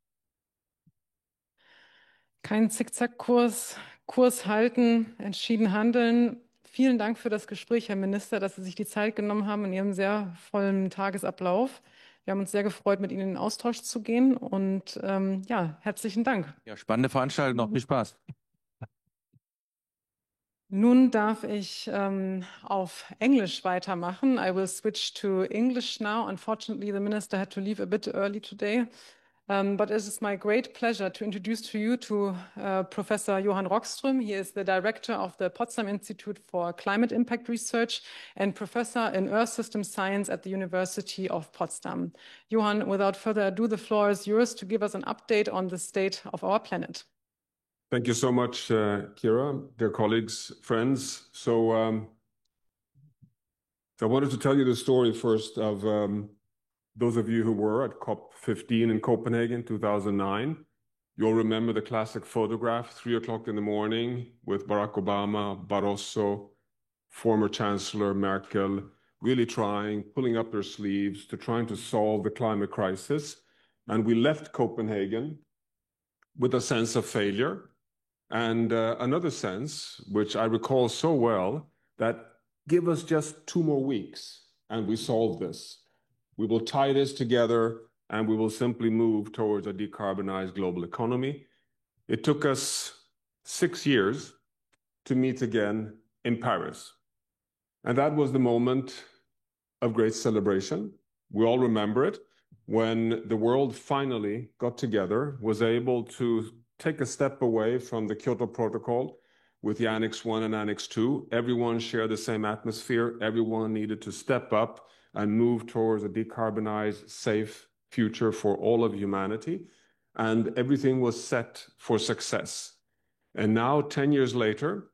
Kein Zickzackkurs, Kurs halten, entschieden handeln. Vielen Dank für das Gespräch, Herr Minister, dass Sie sich die Zeit genommen haben in Ihrem sehr vollen Tagesablauf. Wir haben uns sehr gefreut, mit Ihnen in den Austausch zu gehen und ja, herzlichen Dank. Ja, spannende Veranstaltung, noch viel Spaß. Nun darf ich auf Englisch weitermachen. I will switch to English now. Unfortunately, the minister had to leave a bit early today. But it is my great pleasure to introduce to you Professor Johann Rockström. He is the director of the Potsdam Institute for Climate Impact Research and professor in Earth System Science at the University of Potsdam. Johann, without further ado, the floor is yours to give us an update on the state of our planet. Thank you so much, Kira, dear colleagues, friends. So I wanted to tell you the story first of those of you who were at COP15 in Copenhagen 2009. You'll remember the classic photograph, 3 o'clock in the morning, with Barack Obama, Barroso, former Chancellor Merkel, really pulling up their sleeves to trying to solve the climate crisis. And we left Copenhagen with a sense of failure and another sense, which I recall so well, that give us just 2 more weeks and we solve this. We will tie this together and we will simply move towards a decarbonized global economy. It took us 6 years to meet again in Paris. And that was the moment of great celebration. We all remember it, when the world finally got together, was able to take a step away from the Kyoto Protocol with the Annex 1 and Annex 2. Everyone shared the same atmosphere. Everyone needed to step up and move towards a decarbonized, safe future for all of humanity. And everything was set for success. And now, 10 years later,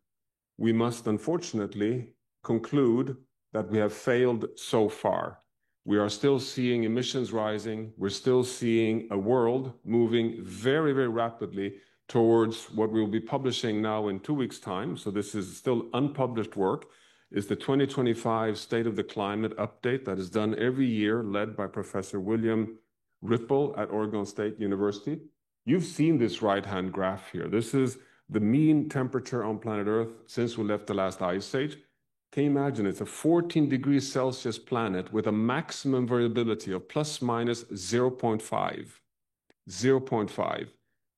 we must unfortunately conclude that we have failed so far. We are still seeing emissions rising. We're still seeing a world moving very, very rapidly towards what we'll be publishing now in 2 weeks' time. So this is still unpublished work, is the 2025 State of the Climate Update that is done every year, led by Professor William Ripple at Oregon State University. You've seen this right-hand graph here. This is the mean temperature on planet Earth since we left the last ice age. Can you imagine? It's a 14 degrees Celsius planet with a maximum variability of plus minus 0.5. 0.5.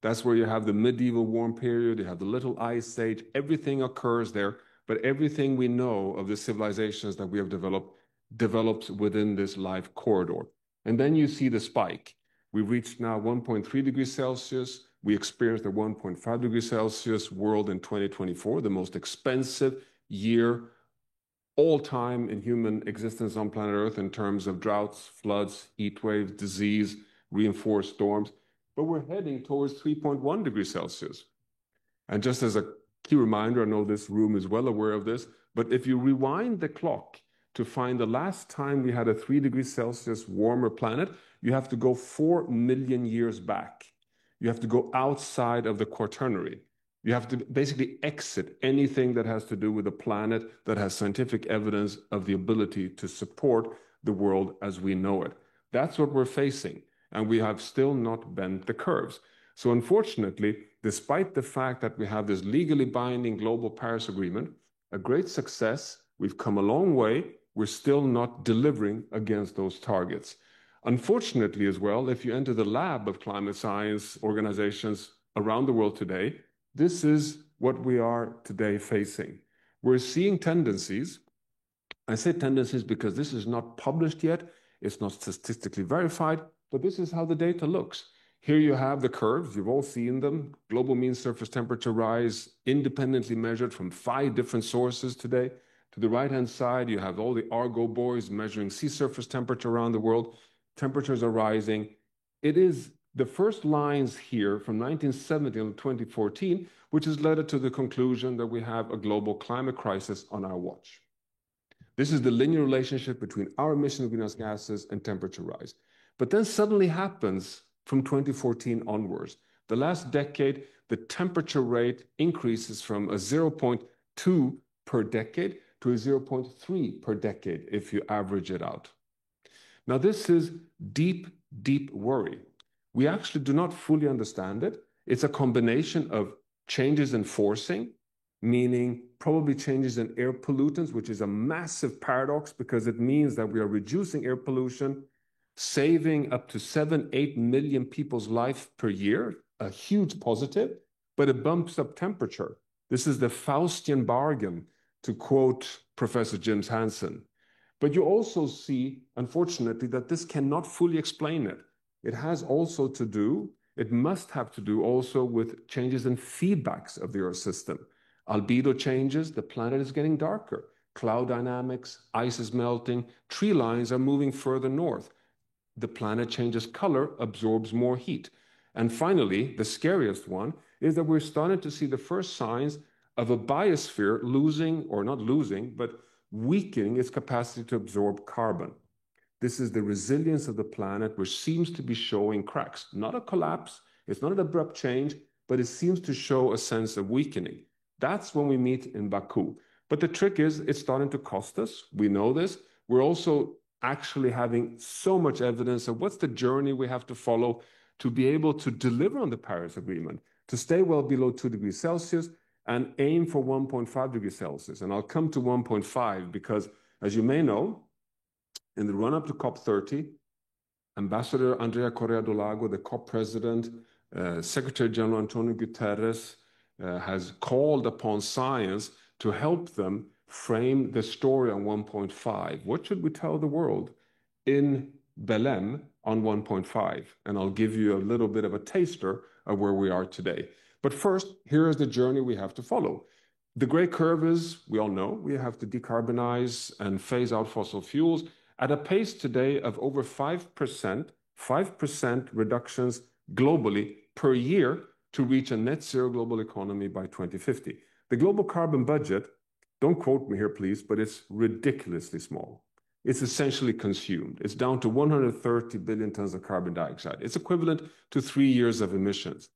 That's where you have the medieval warm period, you have the little ice age, everything occurs there, but everything we know of the civilizations that we have develops within this life corridor. And then you see the spike. We reached now 1.3 degrees Celsius. We experienced a 1.5 degrees Celsius world in 2024, the most expensive year all time in human existence on planet Earth in terms of droughts, floods, heat waves, disease, reinforced storms. But we're heading towards 3.1 degrees Celsius. And just as a key reminder, I know this room is well aware of this, but if you rewind the clock to find the last time we had a 3 degrees Celsius warmer planet, you have to go 4 million years back. You have to go outside of the Quaternary. You have to basically exit anything that has to do with a planet that has scientific evidence of the ability to support the world as we know it. That's what we're facing, and we have still not bent the curves. So unfortunately, despite the fact that we have this legally binding global Paris Agreement, a great success, we've come a long way, we're still not delivering against those targets. Unfortunately as well, if you enter the lab of climate science organizations around the world today, this is what we are today facing. We're seeing tendencies. I say tendencies because this is not published yet. It's not statistically verified, but this is how the data looks. Here you have the curves. You've all seen them. Global mean surface temperature rise, independently measured from 5 different sources today. To the right-hand side, you have all the Argo buoys measuring sea surface temperature around the world. Temperatures are rising. It is the first lines here from 1970 to 2014, which has led to the conclusion that we have a global climate crisis on our watch. This is the linear relationship between our emission of greenhouse gases and temperature rise. But then suddenly happens from 2014 onwards. The last decade, the temperature rate increases from a 0.2 per decade to a 0.3 per decade if you average it out. Now, this is deep, deep worry. We actually do not fully understand it. It's a combination of changes in forcing, meaning probably changes in air pollutants, which is a massive paradox because it means that we are reducing air pollution, saving up to 7-8 million people's life per year, a huge positive, but it bumps up temperature. This is the Faustian bargain, to quote Professor Jim Hansen. But you also see, unfortunately, that this cannot fully explain it. It has also to do, it must have to do also with changes in feedbacks of the Earth system. Albedo changes, the planet is getting darker. Cloud dynamics, ice is melting, tree lines are moving further north. The planet changes color, absorbs more heat. And finally, the scariest one is that we're starting to see the first signs of a biosphere losing, or not losing, but weakening its capacity to absorb carbon. This is the resilience of the planet, which seems to be showing cracks. Not a collapse, it's not an abrupt change, but it seems to show a sense of weakening. That's when we meet in Baku. But the trick is, it's starting to cost us. We know this. We're also actually having so much evidence of what's the journey we have to follow to be able to deliver on the Paris Agreement, to stay well below 2 degrees Celsius and aim for 1.5 degrees Celsius. And I'll come to 1.5 because, as you may know, in the run-up to COP30, Ambassador Andrea Correa do Lago, the COP president, Secretary General Antonio Guterres, has called upon science to help them frame the story on 1.5. What should we tell the world in Belém on 1.5? And I'll give you a little bit of a taster of where we are today. But first, here is the journey we have to follow. The gray curve is, we all know, we have to decarbonize and phase out fossil fuels at a pace today of over 5% reductions globally per year to reach a net zero global economy by 2050. The global carbon budget, don't quote me here, please, but it's ridiculously small. It's essentially consumed. It's down to 130 billion tons of carbon dioxide. It's equivalent to 3 years of emissions.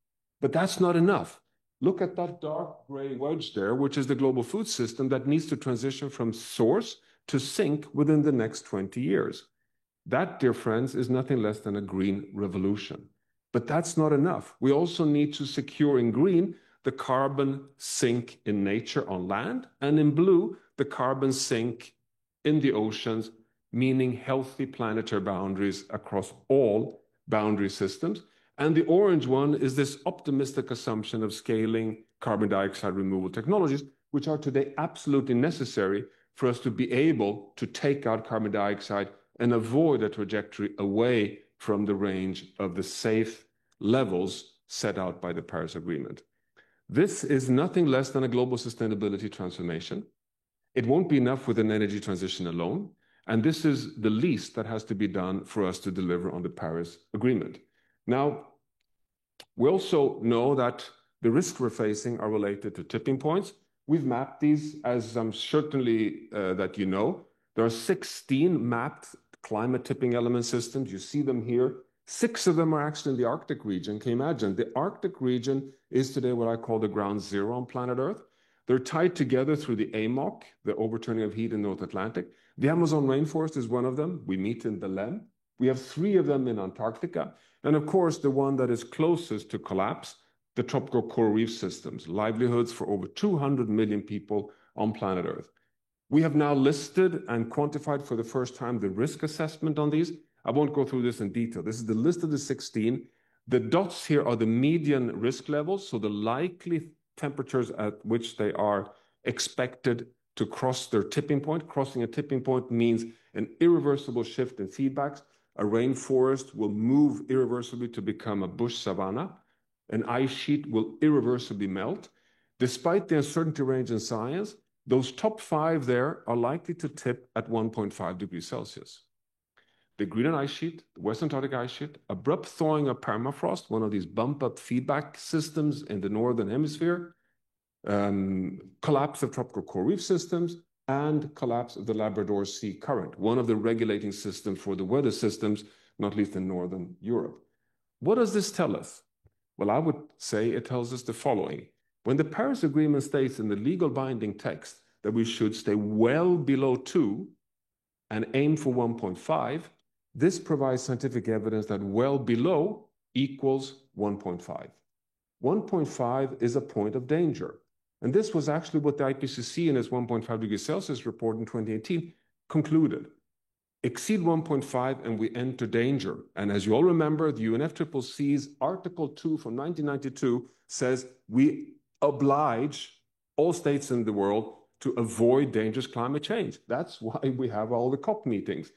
But that's not enough. Look at that dark gray wedge there, which is the global food system that needs to transition from source to sink within the next 20 years. That, dear friends, is nothing less than a green revolution. But that's not enough. We also need to secure in green the carbon sink in nature on land, and in blue, the carbon sink in the oceans, meaning healthy planetary boundaries across all boundary systems. And the orange one is this optimistic assumption of scaling carbon dioxide removal technologies, which are today absolutely necessary for us to be able to take out carbon dioxide and avoid a trajectory away from the range of the safe levels set out by the Paris Agreement. This is nothing less than a global sustainability transformation. It won't be enough with an energy transition alone, and this is the least that has to be done for us to deliver on the Paris Agreement. Now, we also know that the risks we're facing are related to tipping points. We've mapped these, as I'm certainly that you know. There are 16 mapped climate tipping element systems. You see them here. 6 of them are actually in the Arctic region. Can you imagine? The Arctic region is today what I call the ground zero on planet Earth. They're tied together through the AMOC, the overturning of heat in North Atlantic. The Amazon rainforest is one of them. We meet in Belém. We have 3 of them in Antarctica. And of course, the one that is closest to collapse, the tropical coral reef systems, livelihoods for over 200 million people on planet Earth. We have now listed and quantified for the first time the risk assessment on these. I won't go through this in detail. This is the list of the 16. The dots here are the median risk levels, so the likely temperatures at which they are expected to cross their tipping point. Crossing a tipping point means an irreversible shift in feedbacks. A rainforest will move irreversibly to become a bush savanna. An ice sheet will irreversibly melt. Despite the uncertainty range in science, those top 5 there are likely to tip at 1.5 degrees Celsius. The Greenland ice sheet, the West Antarctic ice sheet, abrupt thawing of permafrost, one of these bump-up feedback systems in the northern hemisphere, collapse of tropical coral reef systems, and collapse of the Labrador Sea Current, one of the regulating systems for the weather systems, not least in northern Europe. What does this tell us? Well, I would say it tells us the following. When the Paris Agreement states in the legal binding text that we should stay well below 2 and aim for 1.5, this provides scientific evidence that well below equals 1.5. 1.5 is a point of danger. And this was actually what the IPCC in its 1.5 degrees Celsius report in 2018 concluded. Exceed 1.5 and we enter danger. And as you all remember, the UNFCCC's Article 2 from 1992 says we oblige all states in the world to avoid dangerous climate change. That's why we have all the COP meetings.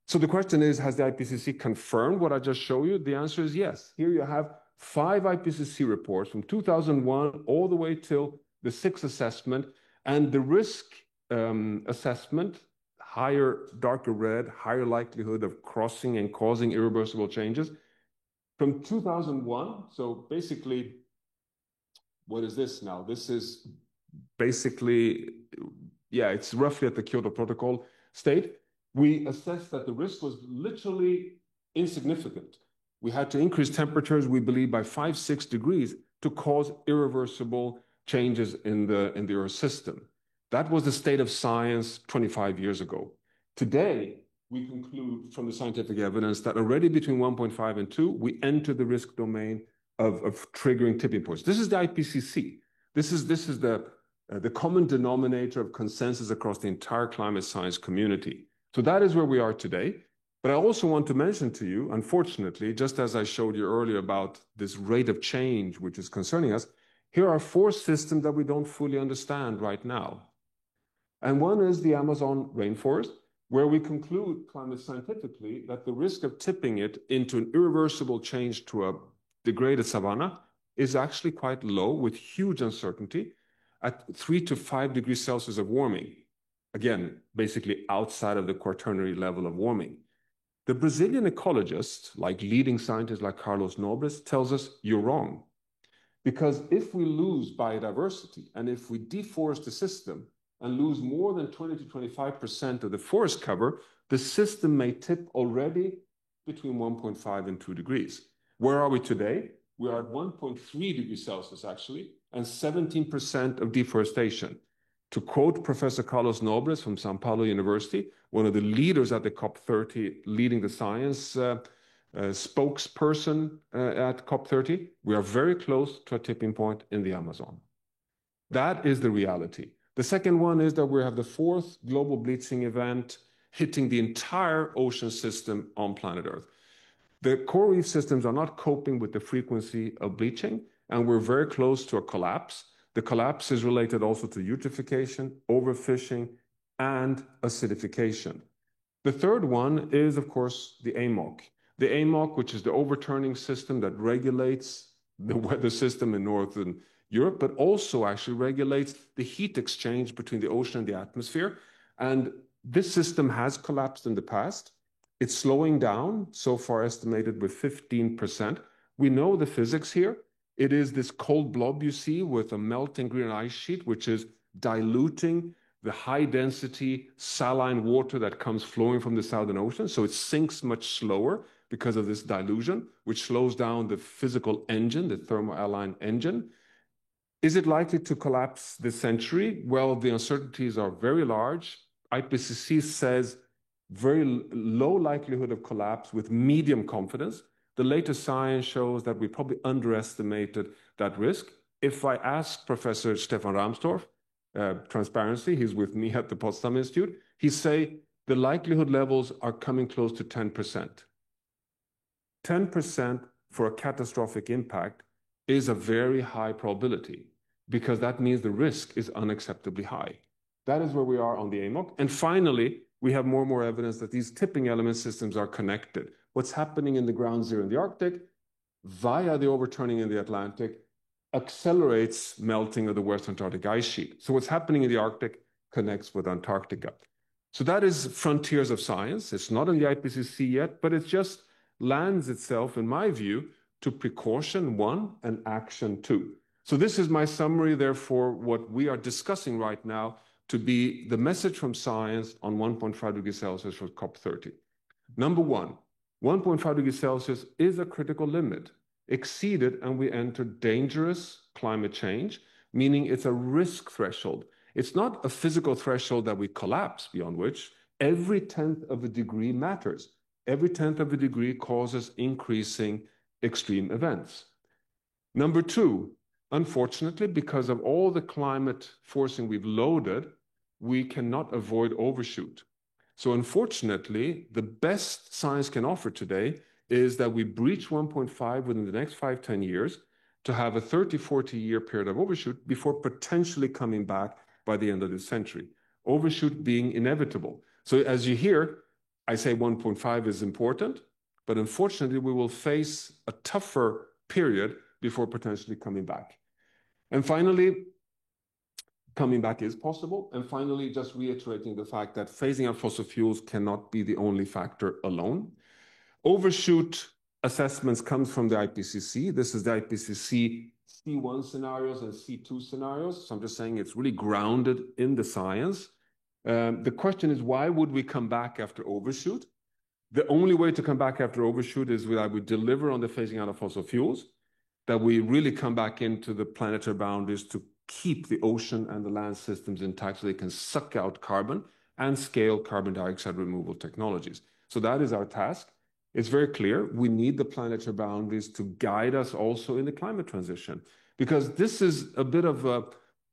So the question is, has the IPCC confirmed what I just showed you? The answer is yes. Here you have 5 IPCC reports from 2001 all the way till the 6th assessment, and the risk assessment, higher, darker red, higher likelihood of crossing and causing irreversible changes. From 2001, so basically, what is this now? This is basically, yeah, it's roughly at the Kyoto Protocol state. We assessed that the risk was literally insignificant. We had to increase temperatures, we believe, by 5-6 degrees to cause irreversible changes in the Earth system. That was the state of science 25 years ago. Today, we conclude from the scientific evidence that already between 1.5 and 2, we enter the risk domain of triggering tipping points. This is the IPCC. This is the common denominator of consensus across the entire climate science community. So that is where we are today. But I also want to mention to you, unfortunately, just as I showed you earlier about this rate of change which is concerning us, here are 4 systems that we don't fully understand right now. And one is the Amazon rainforest, where we conclude climate scientifically that the risk of tipping it into an irreversible change to a degraded savanna is actually quite low, with huge uncertainty at 3 to 5 degrees Celsius of warming. Again, basically outside of the quaternary level of warming. The Brazilian ecologist, like leading scientists like Carlos Nobles, tells us you're wrong. Because if we lose biodiversity and if we deforest the system and lose more than 20 to 25% of the forest cover, the system may tip already between 1.5 and 2 degrees. Where are we today? we are at 1.3 degrees Celsius, actually, and 17% of deforestation. To quote Professor Carlos Nobres from São Paulo University, one of the leaders at the COP30, leading the science spokesperson at COP30, we are very close to a tipping point in the Amazon. That is the reality. The second one is that we have the fourth global bleaching event hitting the entire ocean system on planet Earth. The coral reef systems are not coping with the frequency of bleaching, and we're very close to a collapse. The collapse is related also to eutrophication, overfishing, and acidification. The third one is, of course, the AMOC. The AMOC, which is the overturning system that regulates the weather system in Northern Europe, but also actually regulates the heat exchange between the ocean and the atmosphere. And this system has collapsed in the past. It's slowing down, so far estimated with 15%. We know the physics here. It is this cold blob you see with a melting green ice sheet, which is diluting the high density saline water that comes flowing from the Southern Ocean. So it sinks much slower because of this dilution, which slows down the physical engine, the thermohaline engine. Is it likely to collapse this century? Well, the uncertainties are very large. IPCC says very low likelihood of collapse with medium confidence. The latest science shows that we probably underestimated that risk. If I ask Professor Stefan Rahmstorf, transparency, he's with me at the Potsdam Institute, he say the likelihood levels are coming close to 10%. 10% for a catastrophic impact is a very high probability because that means the risk is unacceptably high. That is where we are on the AMOC. And finally, we have more and more evidence that these tipping element systems are connected. What's happening in the ground zero in the Arctic via the overturning in the Atlantic accelerates melting of the West Antarctic ice sheet. So what's happening in the Arctic connects with Antarctica. So that is frontiers of science. It's not in the IPCC yet, but it just lands itself, in my view, to precaution 1 and action 2. So this is my summary, therefore, what we are discussing right now to be the message from science on 1.5 degrees Celsius for COP30. Number 1, 1.5 degrees Celsius is a critical limit. Exceeded and we enter dangerous climate change, meaning it's a risk threshold. It's not a physical threshold that we collapse, beyond which every 1/10 of a degree matters. Every 1/10 of a degree causes increasing extreme events. Number 2, unfortunately, because of all the climate forcing we've loaded, we cannot avoid overshoot. So unfortunately, the best science can offer today is that we breach 1.5 within the next 5-10 years to have a 30-40 year period of overshoot before potentially coming back by the end of this century. Overshoot being inevitable. So as you hear, I say 1.5 is important, but unfortunately we will face a tougher period before potentially coming back. And finally, coming back is possible. And finally, just reiterating the fact that phasing out fossil fuels cannot be the only factor alone. Overshoot assessments comes from the IPCC. This is the IPCC C1 scenarios and C2 scenarios. So I'm just saying it's really grounded in the science. The question is, why would we come back after overshoot? The only way to come back after overshoot is that we deliver on the phasing out of fossil fuels, that we really come back into the planetary boundaries to keep the ocean and the land systems intact so they can suck out carbon and scale carbon dioxide removal technologies. So that is our task. It's very clear we need the planetary boundaries to guide us also in the climate transition, because this is a bit of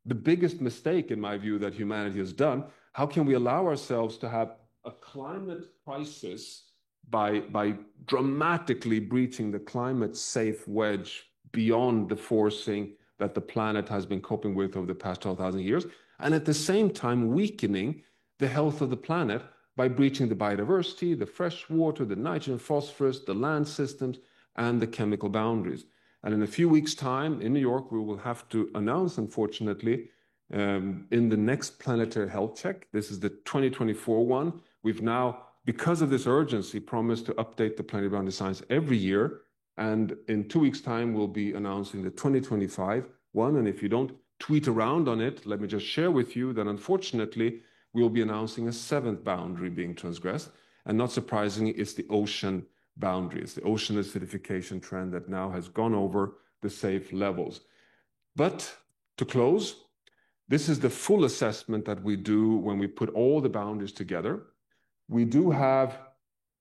the biggest mistake, in my view, that humanity has done. How can we allow ourselves to have a climate crisis by dramatically breaching the climate safe wedge beyond the forcing that the planet has been coping with over the past 12,000 years, and at the same time weakening the health of the planet by breaching the biodiversity, the fresh water, the nitrogen, phosphorus, the land systems, and the chemical boundaries. And in a few weeks' time in New York, we will have to announce, unfortunately, in the next planetary health check, this is the 2024 one, we've now, because of this urgency, promised to update the planetary boundary science every year. And in 2 weeks' time, we'll be announcing the 2025 one. And if you don't tweet around on it, let me just share with you that unfortunately, we'll be announcing a 7th boundary being transgressed. And not surprisingly, it's the ocean boundaries, the ocean acidification trend that now has gone over the safe levels. But to close, this is the full assessment that we do when we put all the boundaries together. We do have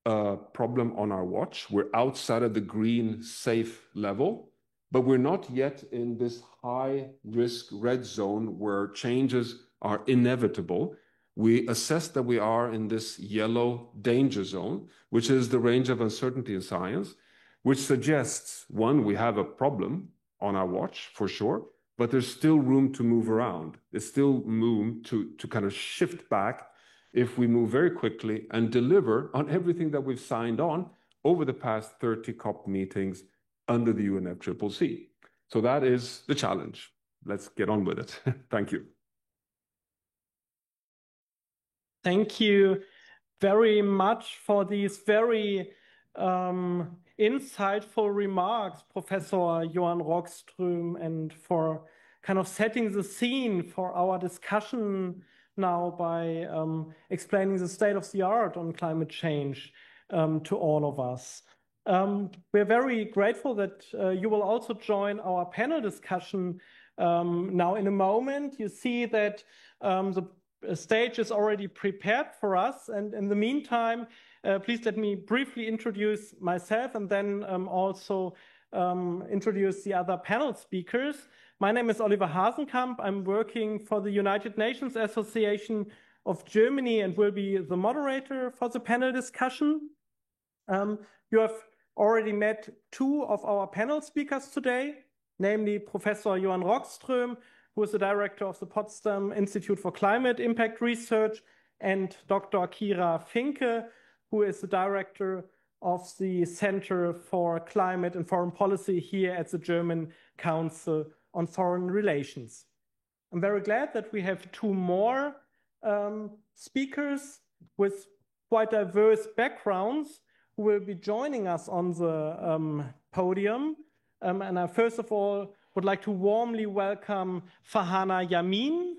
a problem on our watch. We're outside of the green safe level, but we're not yet in this high risk red zone where changes are inevitable. We assess that we are in this yellow danger zone, which is the range of uncertainty in science, which suggests, one, we have a problem on our watch for sure, but there's still room to move around. There's still room to kind of shift back if we move very quickly and deliver on everything that we've signed on over the past 30 COP meetings under the UNFCCC. So that is the challenge. Let's get on with it. Thank you. Thank you very much for these very insightful remarks, Professor Johan Rockström, and for kind of setting the scene for our discussion now by explaining the state of the art on climate change to all of us. We're very grateful that you will also join our panel discussion now in a moment. You see that the stage is already prepared for us. And in the meantime, please let me briefly introduce myself and then also introduce the other panel speakers. My name is Oliver Hasenkamp. I'm working for the United Nations Association of Germany and will be the moderator for the panel discussion. You have already met two of our panel speakers today, namely Professor Johan Rockström, who is the director of the Potsdam Institute for Climate Impact Research, and Dr. Kira Finke, who is the director of the Center for Climate and Foreign Policy here at the German Council on Foreign Relations. I'm very glad that we have two more speakers with quite diverse backgrounds who will be joining us on the podium. And I first of all would like to warmly welcome Farhana Yamin.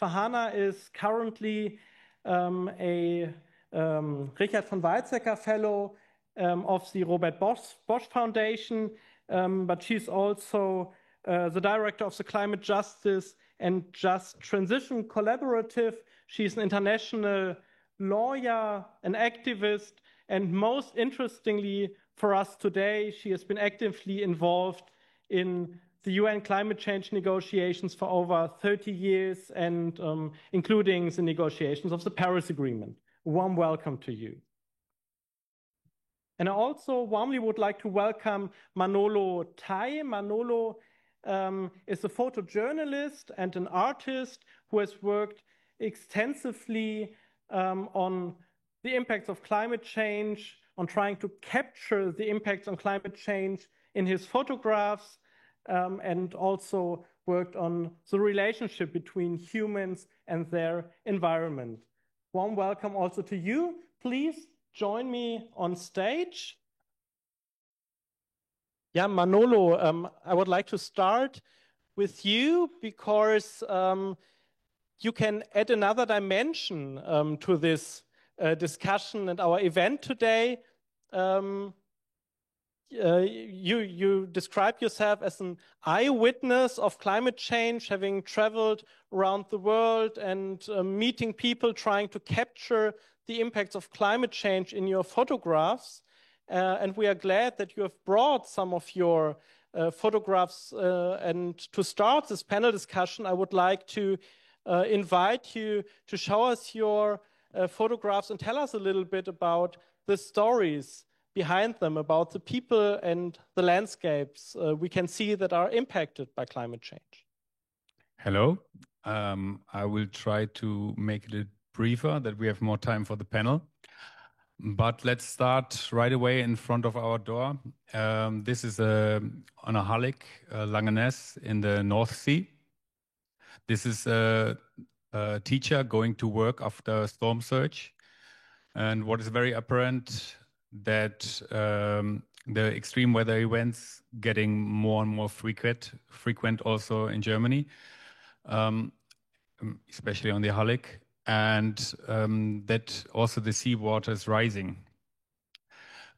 Farhana is currently a Richard von Weizsäcker Fellow of the Robert Bosch Foundation, but she's also the director of the Climate Justice and Just Transition Collaborative. She's an international lawyer, an activist, and most interestingly for us today, she has been actively involved in the UN climate change negotiations for over 30 years and including the negotiations of the Paris Agreement. A warm welcome to you. And I also warmly would like to welcome Manolo Tai. Manolo is a photojournalist and an artist who has worked extensively on the impacts of climate change, on trying to capture the impacts on climate change in his photographs, and also worked on the relationship between humans and their environment. Warm welcome also to you. Please join me on stage. Yeah, Manolo, I would like to start with you because you can add another dimension to this discussion and our event today. You describe yourself as an eyewitness of climate change, having traveled around the world and meeting people trying to capture the impacts of climate change in your photographs. And we are glad that you have brought some of your photographs. And to start this panel discussion, I would like to invite you to show us your photographs and tell us a little bit about the stories behind them, about the people and the landscapes we can see that are impacted by climate change. Hello. I will try to make it briefer, that we have more time for the panel. But let's start right away in front of our door. This is on a hulk, Langeness in the North Sea. This is a teacher going to work after storm surge. And what is very apparent that the extreme weather events getting more and more frequent also in Germany, especially on the hulk, and that also the seawater is rising.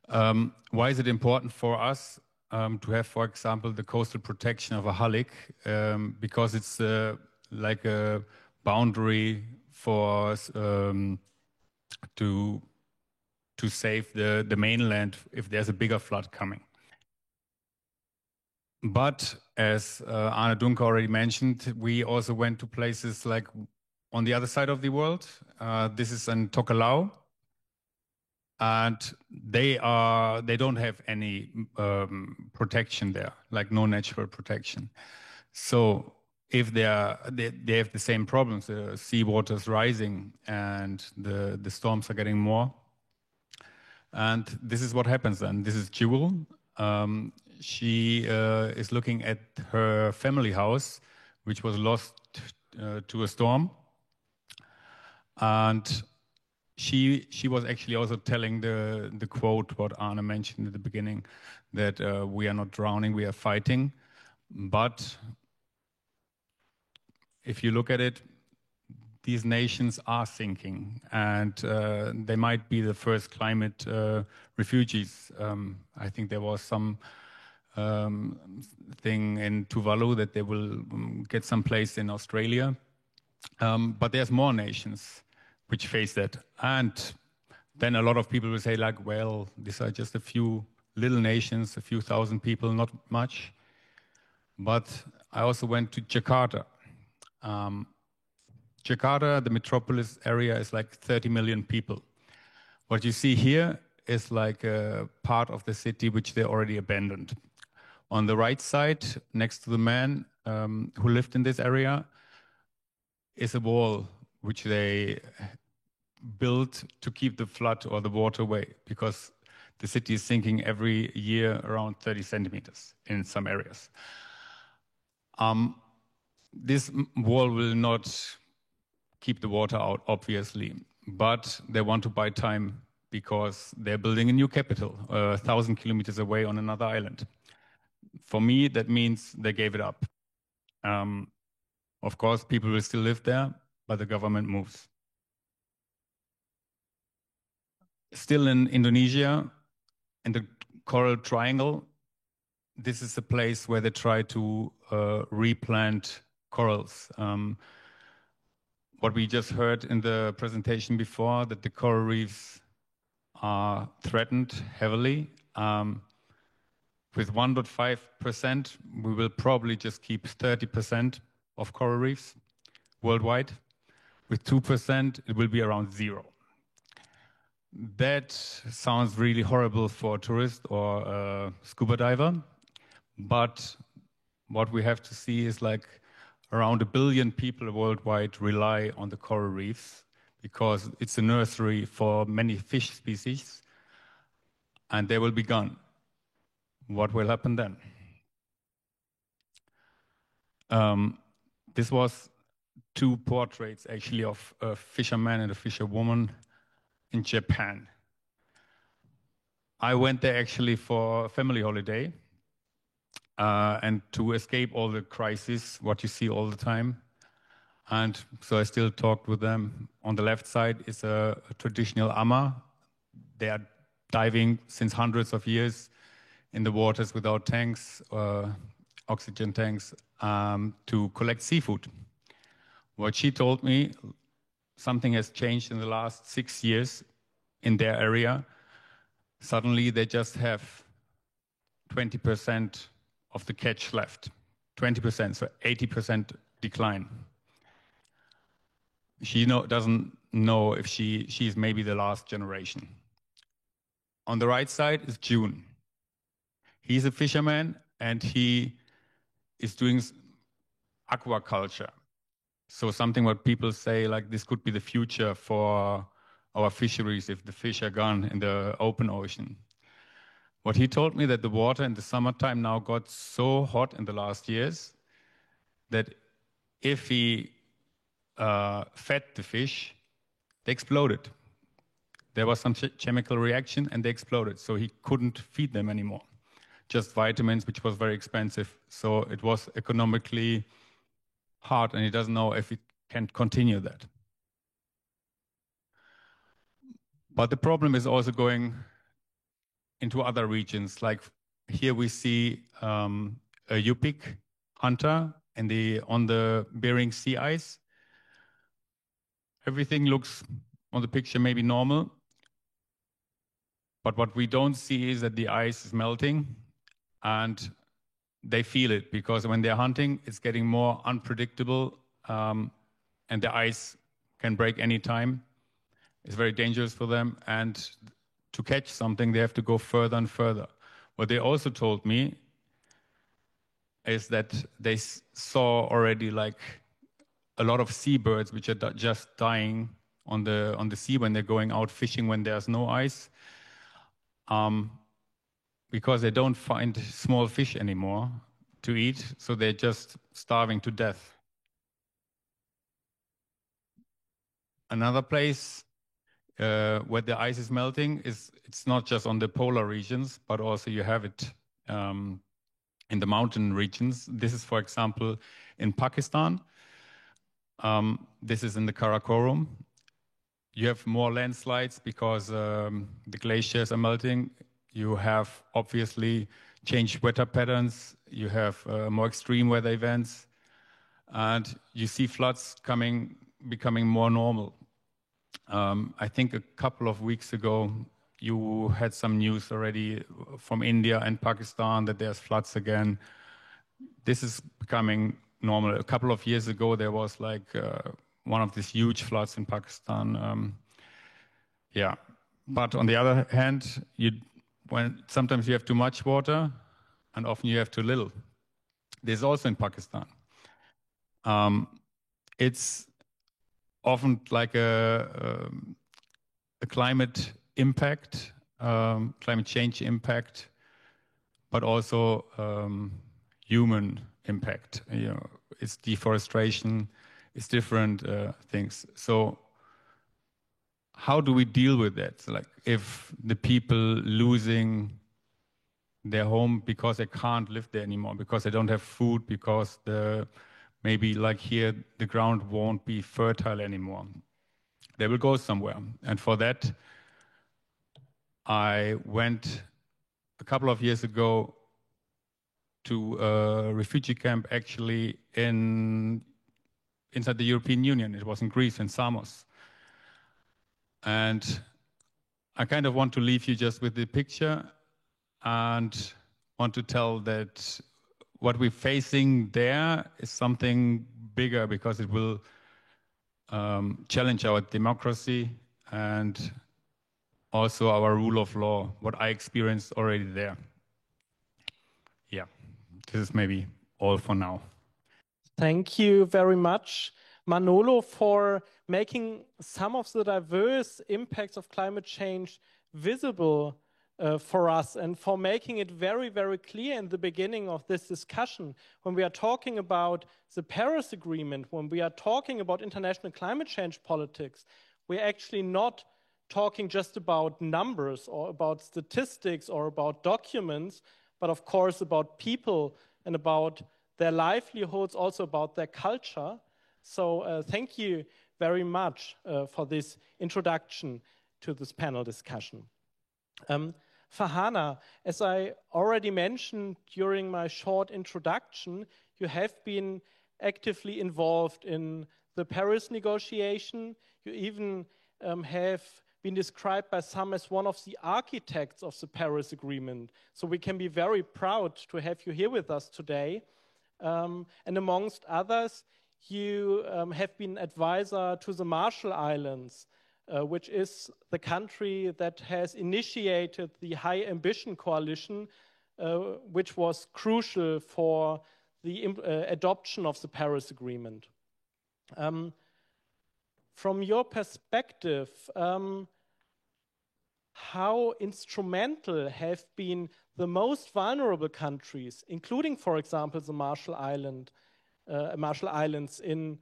Why is it important for us to have, for example, the coastal protection of a Hallig? Because it's like a boundary for to save the mainland if there's a bigger flood coming. But as Arne Dunker already mentioned, we also went to places like on the other side of the world. This is in Tokelau, and they don't have any protection there, like no natural protection. So if they have the same problems, the seawater is rising and the storms are getting more. And this is what happens then. This is Jewel. She is looking at her family house, which was lost to a storm. And she was actually also telling the quote what Arne mentioned at the beginning, that we are not drowning, we are fighting. But if you look at it, these nations are sinking, and they might be the first climate refugees. I think there was some thing in Tuvalu that they will get some place in Australia. But there's more nations which face that. And then a lot of people will say like, well, these are just a few little nations, a few thousand people, not much. But I also went to Jakarta. Jakarta, the metropolis area, is like 30 million people. What you see here is like a part of the city which they already abandoned. On the right side, next to the man who lived in this area, is a wall which they built to keep the flood or the water away, because the city is sinking every year around 30 centimeters in some areas. This wall will not keep the water out, obviously, but they want to buy time because they're building a new capital 1,000 kilometers away on another island. For me, that means they gave it up. Of course, people will still live there, but the government moves. Still in Indonesia, in the Coral Triangle, this is a place where they try to replant corals. What we just heard in the presentation before, that the coral reefs are threatened heavily. With 1.5%, we will probably just keep 30% of coral reefs worldwide. With 2%, it will be around 0. That sounds really horrible for a tourist or a scuba diver, but what we have to see is like around 1 billion people worldwide rely on the coral reefs because it's a nursery for many fish species, and they will be gone. What will happen then? This was 2 portraits actually of a fisherman and a fisherwoman in Japan. I went there actually for a family holiday and to escape all the crises, what you see all the time. And so I still talked with them. On the left side is a traditional ama. They are diving since hundreds of years in the waters without tanks, oxygen tanks, to collect seafood. What she told me, something has changed in the last 6 years in their area. Suddenly they just have 20% of the catch left. 20%, so 80% decline. She doesn't know if she's maybe the last generation. On the right side is June. He's a fisherman and he is doing aquaculture. So something what people say like this could be the future for our fisheries if the fish are gone in the open ocean. What he told me that the water in the summertime now got so hot in the last years that if he fed the fish, they exploded. There was some chemical reaction and they exploded. So he couldn't feed them anymore. Just vitamins, which was very expensive. So it was economically hard and he doesn't know if he can continue that. But the problem is also going into other regions. Like here we see a Yupik hunter on the Bering Sea ice. Everything looks on the picture maybe normal, but what we don't see is that the ice is melting, and they feel it because when they're hunting, it's getting more unpredictable, and the ice can break any time. It's very dangerous for them, and to catch something, they have to go further and further. What they also told me is that they saw already like a lot of seabirds which are just dying on the sea when they're going out fishing when there's no ice, because they don't find small fish anymore to eat, so they're just starving to death. Another place where the ice is melting it's not just on the polar regions, but also you have it in the mountain regions. This is, for example, in Pakistan. This is in the Karakoram. You have more landslides because the glaciers are melting. You have obviously changed weather patterns. You have more extreme weather events, and you see floods becoming more normal. I think a couple of weeks ago, you had some news already from India and Pakistan that there's floods again. This is becoming normal. A couple of years ago, there was like one of these huge floods in Pakistan. Yeah, but on the other hand, sometimes you have too much water, and often you have too little. This is also in Pakistan. It's often like a climate impact, climate change impact, but also human impact. You know, it's deforestation, it's different things. So how do we deal with that? So like if the people losing their home because they can't live there anymore, because they don't have food, because maybe like here, the ground won't be fertile anymore. They will go somewhere. And for that, I went a couple of years ago to a refugee camp actually inside the European Union. It was in Greece, in Samos. And I kind of want to leave you just with the picture and want to tell that what we're facing there is something bigger, because it will challenge our democracy and also our rule of law, what I experienced already there. Yeah, this is maybe all for now. Thank you very much, Manolo, for making some of the diverse impacts of climate change visible for us, and for making it very, very clear in the beginning of this discussion. When we are talking about the Paris Agreement, when we are talking about international climate change politics, we're actually not talking just about numbers or about statistics or about documents, but of course about people and about their livelihoods, also about their culture. So thank you very much for this introduction to this panel discussion. Farhana, as I already mentioned during my short introduction, you have been actively involved in the Paris negotiation. You even have been described by some as one of the architects of the Paris Agreement. So we can be very proud to have you here with us today. And amongst others, you have been advisor to the Marshall Islands, which is the country that has initiated the High Ambition Coalition, which was crucial for the adoption of the Paris Agreement. From your perspective, how instrumental have been the most vulnerable countries, including, for example, the Marshall Islands, in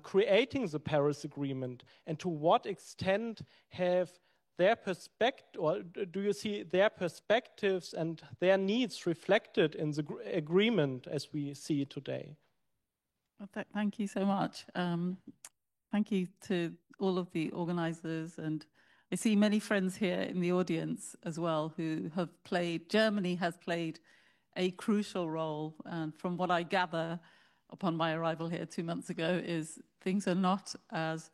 creating the Paris Agreement, and to what extent have their perspective, or do you see their perspectives and their needs reflected in the agreement as we see it today? Well, thank you so much. Thank you to all of the organizers, and I see many friends here in the audience as well who have played, Germany has played a crucial role. And from what I gather upon my arrival here 2 months ago is things are not as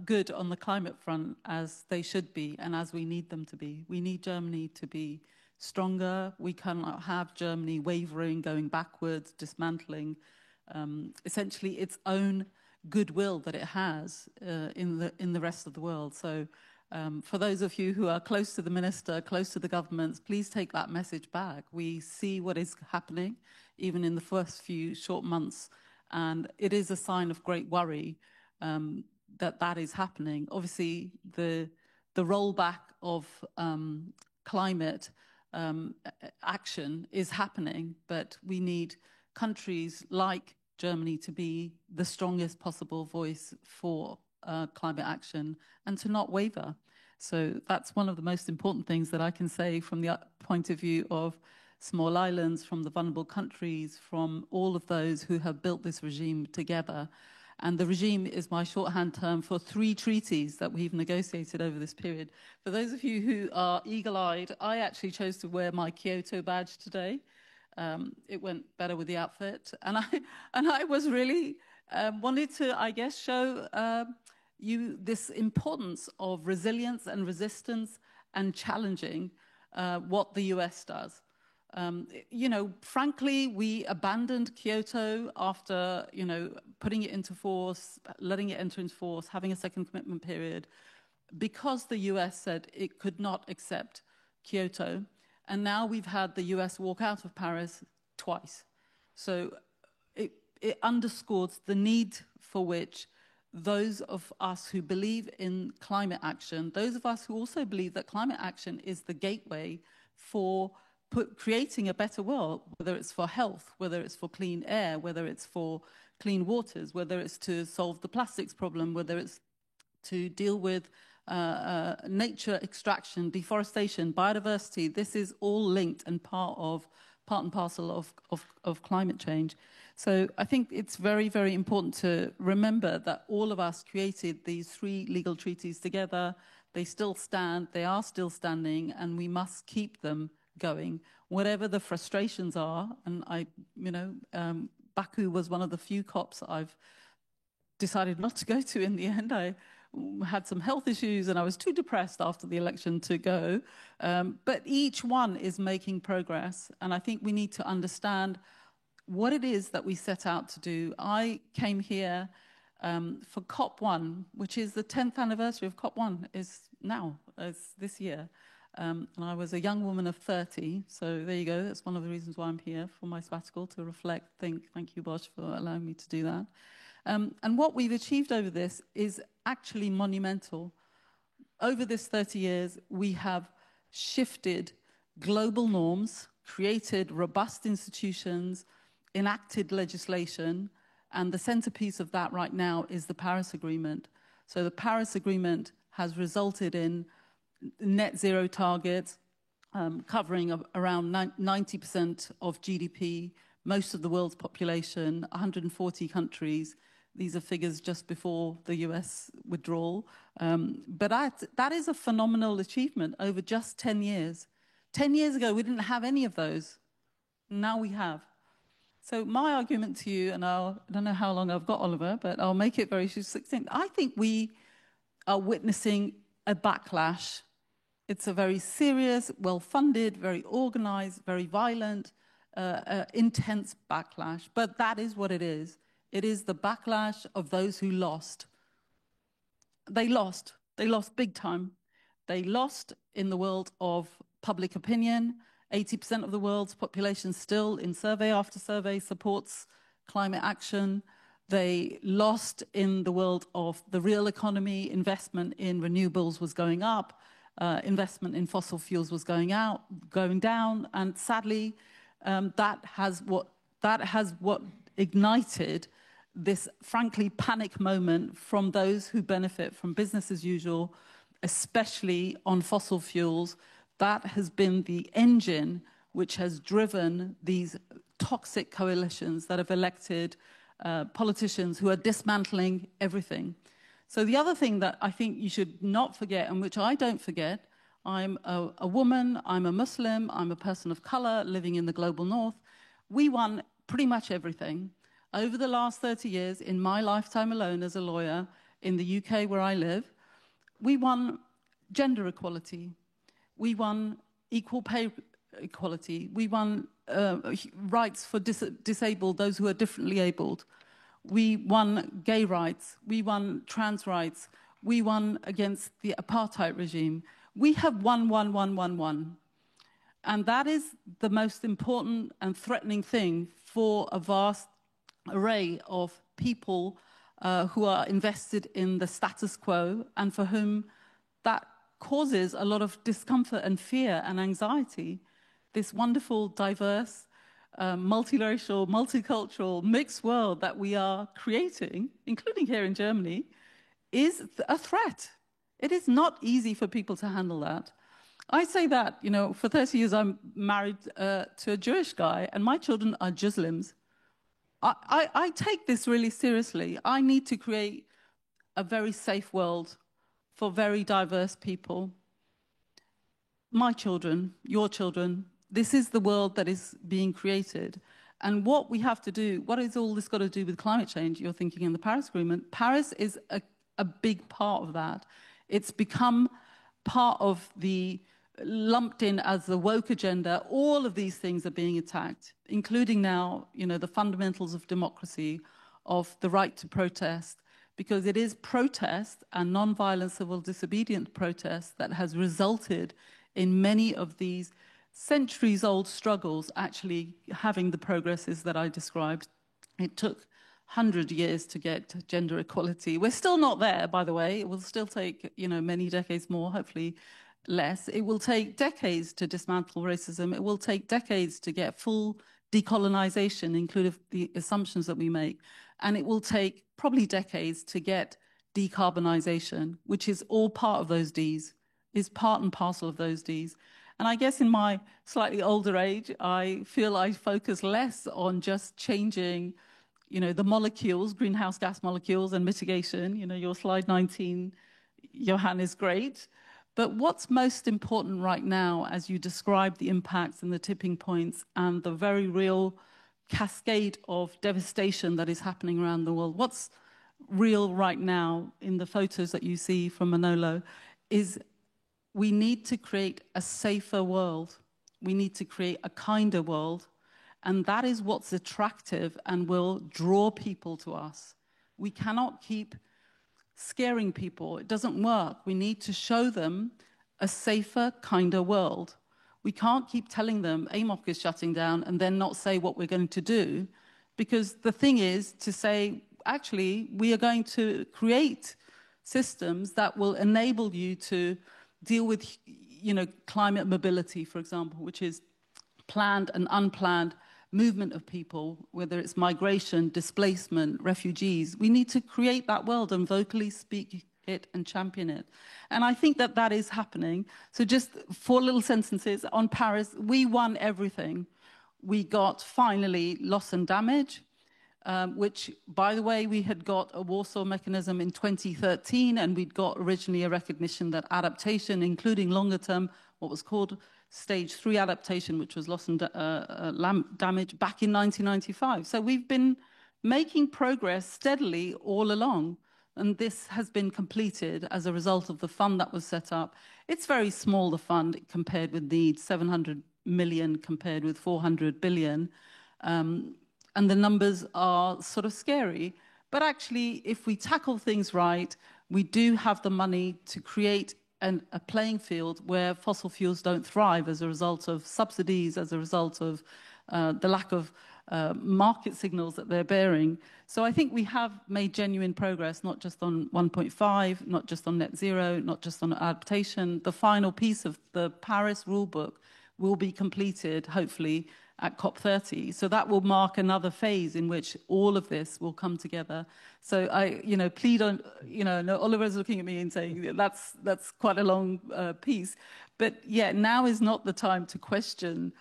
good on the climate front as they should be and as we need them to be. We need Germany to be stronger. We cannot have Germany wavering, going backwards, dismantling essentially its own goodwill that it has in the rest of the world. So for those of you who are close to the minister, close to the governments, please take that message back. We see what is happening, even in the first few short months, and it is a sign of great worry that is happening. Obviously, the rollback of climate action is happening, but we need countries like Germany to be the strongest possible voice for climate action and to not waver. So that's one of the most important things that I can say from the point of view of small islands, from the vulnerable countries, from all of those who have built this regime together. And the regime is my shorthand term for 3 treaties that we've negotiated over this period. For those of you who are eagle-eyed, I actually chose to wear my Kyoto badge today. It went better with the outfit. And I was really wanted to, I guess, show you this importance of resilience and resistance and challenging what the US does. You know, frankly, we abandoned Kyoto after, you know, putting it into force, letting it enter into force, having a second commitment period, because the US said it could not accept Kyoto. And now we've had the US walk out of Paris twice. So it underscores the need for which those of us who believe in climate action, those of us who also believe that climate action is the gateway for creating a better world, whether it's for health, whether it's for clean air, whether it's for clean waters, whether it's to solve the plastics problem, whether it's to deal with nature extraction, deforestation, biodiversity. This is all linked and part and parcel of climate change. So I think it's very, very important to remember that all of us created these 3 legal treaties together. They still stand, they are still standing, and we must keep them going, whatever the frustrations are. And Baku was one of the few COPs I've decided not to go to in the end. I had some health issues and I was too depressed after the election to go. But each one is making progress. And I think we need to understand what it is that we set out to do. I came here for COP1, which is the 10th anniversary of COP1, is now, it's this year. And I was a young woman of 30, so there you go. That's one of the reasons why I'm here, for my sabbatical, to reflect, think. Thank you, Bosch, for allowing me to do that. And what we've achieved over this is actually monumental. Over this 30 years, we have shifted global norms, created robust institutions, enacted legislation, and the centerpiece of that right now is the Paris Agreement. So the Paris Agreement has resulted in net zero targets covering around 90% of GDP, most of the world's population, 140 countries. These are figures just before the US withdrawal. But that is a phenomenal achievement over just 10 years. 10 years ago, we didn't have any of those. Now we have. So my argument to you, and I don't know how long I've got, Oliver, but I'll make it very succinct. I think we are witnessing a backlash. It's a very serious, well-funded, very organized, very violent, intense backlash. But that is what it is. It is the backlash of those who lost. They lost. They lost big time. They lost in the world of public opinion. 80% of the world's population still, in survey after survey, supports climate action. They lost in the world of the real economy. Investment in renewables was going up. Investment in fossil fuels was going down. And sadly, that has what ignited this, frankly, panic moment from those who benefit from business as usual, especially on fossil fuels. That has been the engine which has driven these toxic coalitions that have elected politicians who are dismantling everything. So the other thing that I think you should not forget, and which I don't forget, I'm a woman, I'm a Muslim, I'm a person of color living in the global north. We won pretty much everything. Over the last 30 years, in my lifetime alone as a lawyer in the UK where I live, we won gender equality. We won equal pay equality. We won rights for disabled, those who are differently abled. We won gay rights. We won trans rights. We won against the apartheid regime. We have won. And that is the most important and threatening thing for a vast array of people who are invested in the status quo and for whom that causes a lot of discomfort and fear and anxiety. This wonderful, diverse, multiracial, multicultural, mixed world that we are creating, including here in Germany, is a threat. It is not easy for people to handle that. I say that, you know, for 30 years I'm married to a Jewish guy, and my children are Muslims. I take this really seriously. I need to create a very safe world for very diverse people. My children, your children, this is the world that is being created. And what we have to do, what is all this got to do with climate change? You're thinking in the Paris Agreement. Paris is a big part of that. It's become part of the lumped in as the woke agenda. All of these things are being attacked, including now, you know, the fundamentals of democracy, of the right to protest, because it is protest and non-violent civil disobedient protest that has resulted in many of these centuries-old struggles actually having the progresses that I described. It took 100 years to get gender equality. We're still not there, by the way. It will still take, you know, many decades more, hopefully less. It will take decades to dismantle racism. It will take decades to get full decolonization, including the assumptions that we make. And it will take probably decades to get decarbonization, which is all part of those Ds, is part and parcel of those Ds. And I guess in my slightly older age, I feel I focus less on just changing, you know, the molecules, greenhouse gas molecules and mitigation. You know, your slide 19, Johan, is great. But what's most important right now, as you describe the impacts and the tipping points and the very real cascade of devastation that is happening around the world, what's real right now in the photos that you see from Manolo is we need to create a safer world. We need to create a kinder world. And that is what's attractive and will draw people to us. We cannot keep scaring people. It doesn't work. We need to show them a safer, kinder world. We can't keep telling them AMOC is shutting down and then not say what we're going to do, because the thing is to say, actually, we are going to create systems that will enable you to deal with, you know, climate mobility, for example, which is planned and unplanned movement of people, whether it's migration, displacement, refugees. We need to create that world and vocally speak it and champion it. And I think that that is happening. So just 4 little sentences on Paris. We won everything. We got finally loss and damage, which, by the way, we had got a Warsaw mechanism in 2013, and we'd got originally a recognition that adaptation, including longer term, what was called stage 3 adaptation, which was loss and damage, back in 1995. So we've been making progress steadily all along. And this has been completed as a result of the fund that was set up. It's very small, the fund, compared with needs, 700 million compared with 400 billion. And the numbers are sort of scary. But actually, if we tackle things right, we do have the money to create a playing field where fossil fuels don't thrive as a result of subsidies, as a result of the lack of market signals that they're bearing. So I think we have made genuine progress, not just on 1.5, not just on net zero, not just on adaptation. The final piece of the Paris rulebook will be completed, hopefully, at COP30. So that will mark another phase in which all of this will come together. So I, you know, plead on, you know, Oliver's looking at me and saying that's quite a long piece. But yeah, now is not the time to question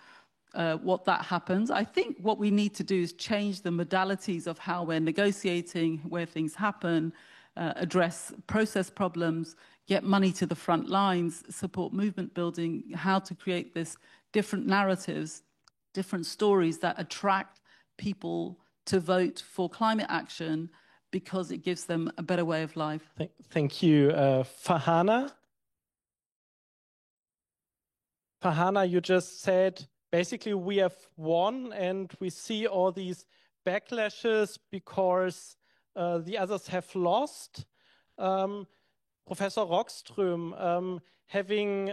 what that happens. I think what we need to do is change the modalities of how we're negotiating, where things happen, address process problems, get money to the front lines, support movement building, how to create this different narratives, different stories that attract people to vote for climate action because it gives them a better way of life. Thank you. Farhana? Farhana, you just said, basically we have won and we see all these backlashes because the others have lost. Professor Rockström, having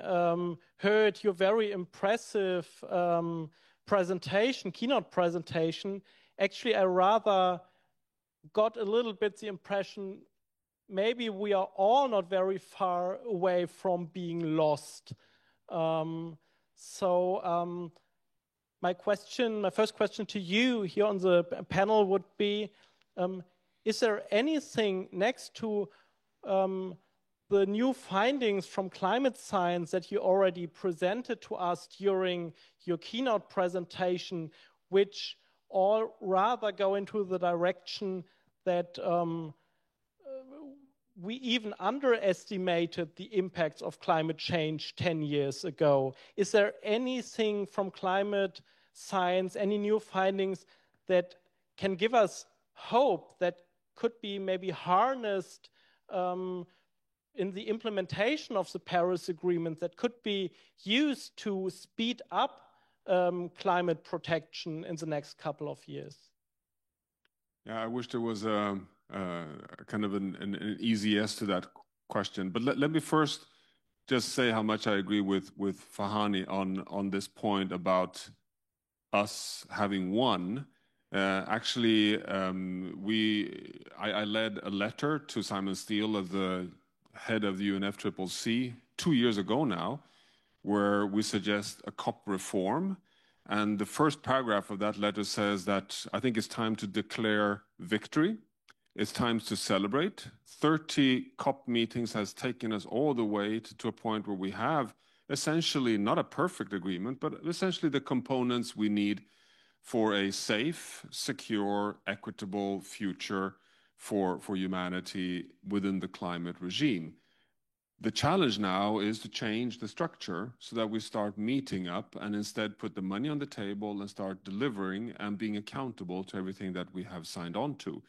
heard your very impressive presentation, keynote presentation, actually I rather got a little bit the impression maybe we are all not very far away from being lost. My first question to you here on the panel would be, is there anything next to the new findings from climate science that you already presented to us during your keynote presentation, which all rather go into the direction that we even underestimated the impacts of climate change 10 years ago? Is there anything from climate science, any new findings that can give us hope that could be maybe harnessed in the implementation of the Paris Agreement, that could be used to speed up climate protection in the next couple of years? Yeah, I wish there was kind of an easy yes to that question. But let me first just say how much I agree with Farhana on this point about us having won. Actually, I led a letter to Simon Steele, as the head of the UNFCCC, 2 years ago now, where we suggest a COP reform. And the first paragraph of that letter says that I think it's time to declare victory. It's time to celebrate. 30 COP meetings has taken us all the way to a point where we have essentially not a perfect agreement, but essentially the components we need for a safe, secure, equitable future for humanity within the climate regime. The challenge now is to change the structure so that we start meeting up and instead put the money on the table and start delivering and being accountable to everything that we have signed on to.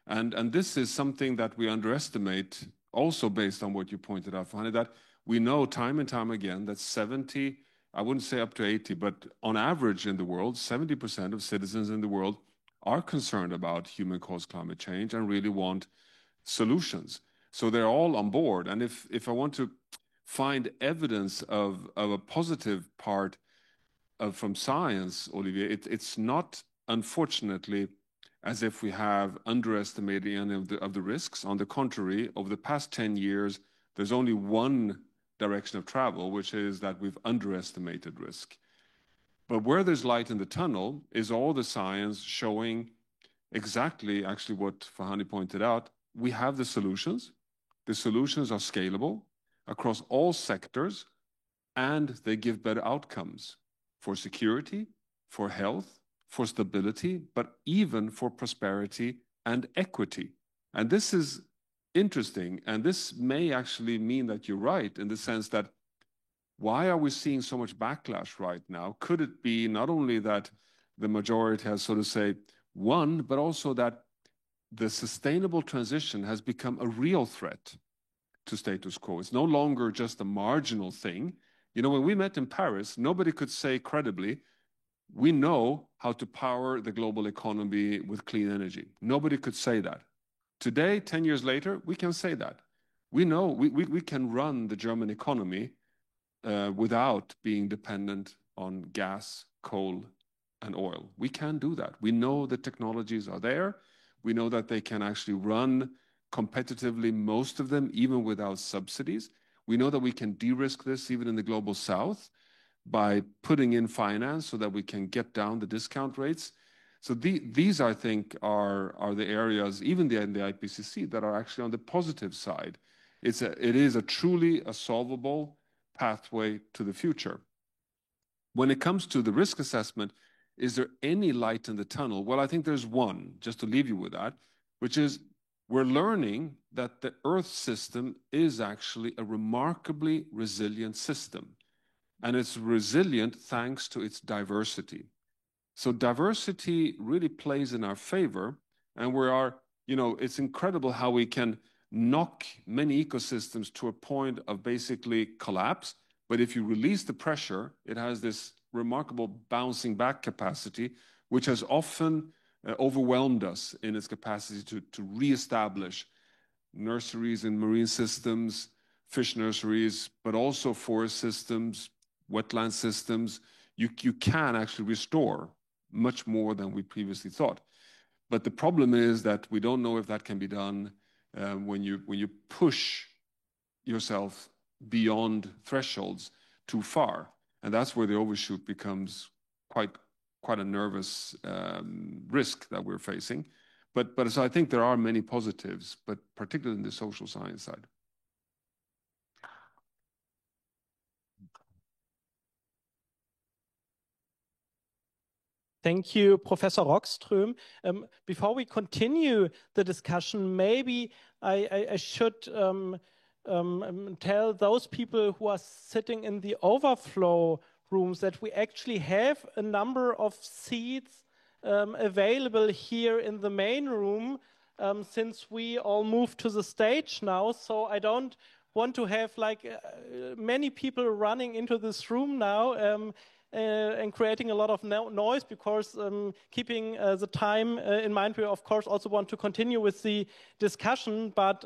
And this is something that we underestimate, also based on what you pointed out, Farhana, that we know time and time again that 70, I wouldn't say up to 80, but on average in the world, 70% of citizens in the world are concerned about human-caused climate change and really want solutions. So they're all on board. And if I want to find evidence of a positive part from science, Olivier, it's not, unfortunately, as if we have underestimated any of the risks. On the contrary, over the past 10 years, there's only one direction of travel, which is that we've underestimated risk. But where there's light in the tunnel is all the science showing exactly actually what Farhana pointed out. We have the solutions. The solutions are scalable across all sectors, and they give better outcomes for security, for health, for stability, but even for prosperity and equity. And this is interesting, and this may actually mean that you're right in the sense that why are we seeing so much backlash right now? Could it be not only that the majority has, so to say, won, but also that the sustainable transition has become a real threat to status quo? It's no longer just a marginal thing. You know, when we met in Paris, nobody could say credibly, we know how to power the global economy with clean energy. Nobody could say that. Today, 10 years later, we can say that. We know we can run the German economy without being dependent on gas, coal, and oil. We can do that. We know the technologies are there. We know that they can actually run competitively, most of them, even without subsidies. We know that we can de-risk this even in the global south by putting in finance so that we can get down the discount rates. So these, I think, are the areas, even in the IPCC, that are actually on the positive side. It is truly a solvable pathway to the future. When it comes to the risk assessment, is there any light in the tunnel? Well, I think there's one, just to leave you with that, which is we're learning that the Earth system is actually a remarkably resilient system. And it's resilient thanks to its diversity. So diversity really plays in our favor. And it's incredible how we can knock many ecosystems to a point of basically collapse. But if you release the pressure, it has this remarkable bouncing back capacity, which has often overwhelmed us in its capacity to reestablish nurseries in marine systems, fish nurseries, but also forest systems, wetland systems. You can actually restore much more than we previously thought. But the problem is that we don't know if that can be done when you push yourself beyond thresholds too far. And that's where the overshoot becomes quite a nervous risk that we're facing. But so I think there are many positives, but particularly in the social science side. Thank you, Professor Rockström. Before we continue the discussion, maybe I should tell those people who are sitting in the overflow rooms that we actually have a number of seats available here in the main room since we all moved to the stage now. So I don't want to have many people running into this room now and creating a lot of noise, because keeping the time in mind, we of course also want to continue with the discussion. But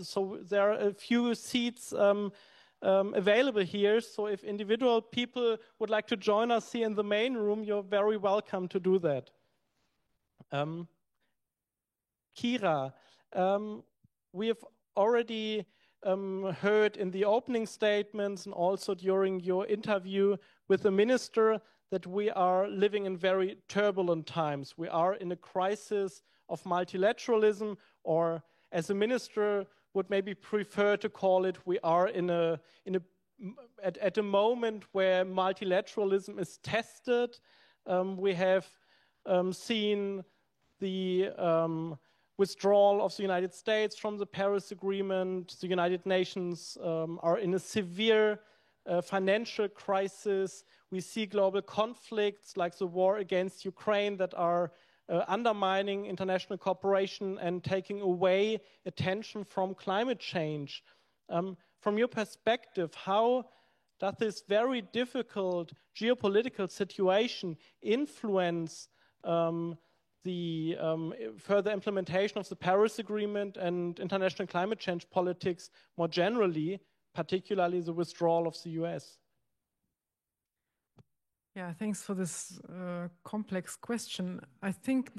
so there are a few seats available here. So if individual people would like to join us here in the main room, you're very welcome to do that. Kira, we have already heard in the opening statements and also during your interview with the minister that we are living in very turbulent times. We are in a crisis of multilateralism, or as a minister would maybe prefer to call it, we are at a moment where multilateralism is tested. We have seen the withdrawal of the United States from the Paris Agreement. The United Nations are in a severe financial crisis. We see global conflicts like the war against Ukraine that are undermining international cooperation and taking away attention from climate change. From your perspective, how does this very difficult geopolitical situation influence the further implementation of the Paris Agreement and international climate change politics more generally, particularly the withdrawal of the US? Yeah, thanks for this complex question. I think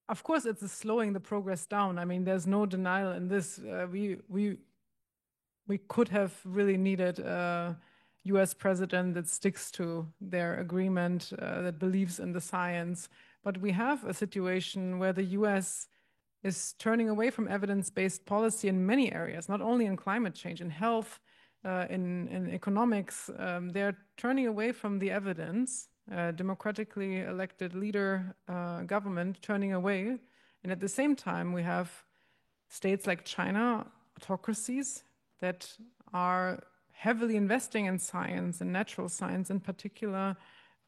of course, it's slowing the progress down. I mean, there's no denial in this. We could have really needed a US president that sticks to their agreement, that believes in the science. But we have a situation where the US is turning away from evidence-based policy in many areas, not only in climate change, in health, in economics. They're turning away from the evidence, democratically elected leader, government turning away. And at the same time, we have states like China, autocracies that are heavily investing in science and natural science in particular,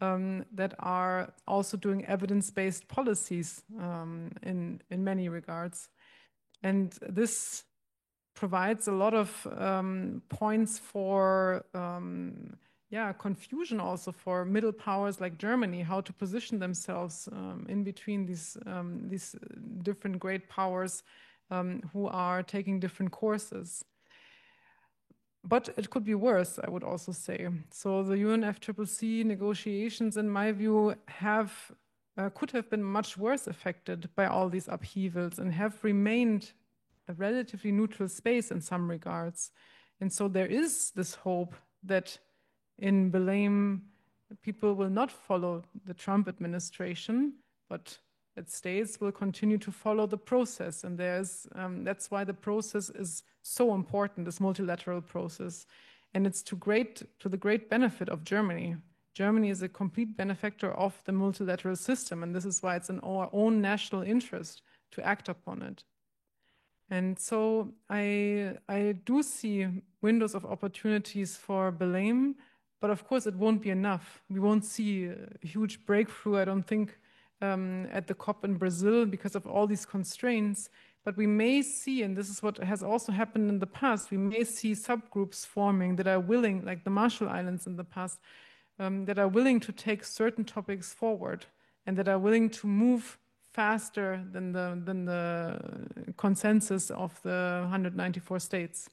that are also doing evidence-based policies in many regards. And this provides a lot of points for confusion also for middle powers like Germany, how to position themselves in between these different great powers who are taking different courses. But it could be worse, I would also say. So the UNFCCC negotiations, in my view, could have been much worse affected by all these upheavals and have remained a relatively neutral space in some regards. And so there is this hope that in Belém, people will not follow the Trump administration, but that states will continue to follow the process. And that's why the process is so important, this multilateral process. And it's to the great benefit of Germany. Germany is a complete benefactor of the multilateral system, and this is why it's in our own national interest to act upon it. And so I do see windows of opportunities for Belém, but of course it won't be enough. We won't see a huge breakthrough, I don't think, at the COP in Brazil because of all these constraints. But we may see, and this is what has also happened in the past, we may see subgroups forming that are willing, like the Marshall Islands in the past, that are willing to take certain topics forward and that are willing to move faster than the consensus of the 194 states.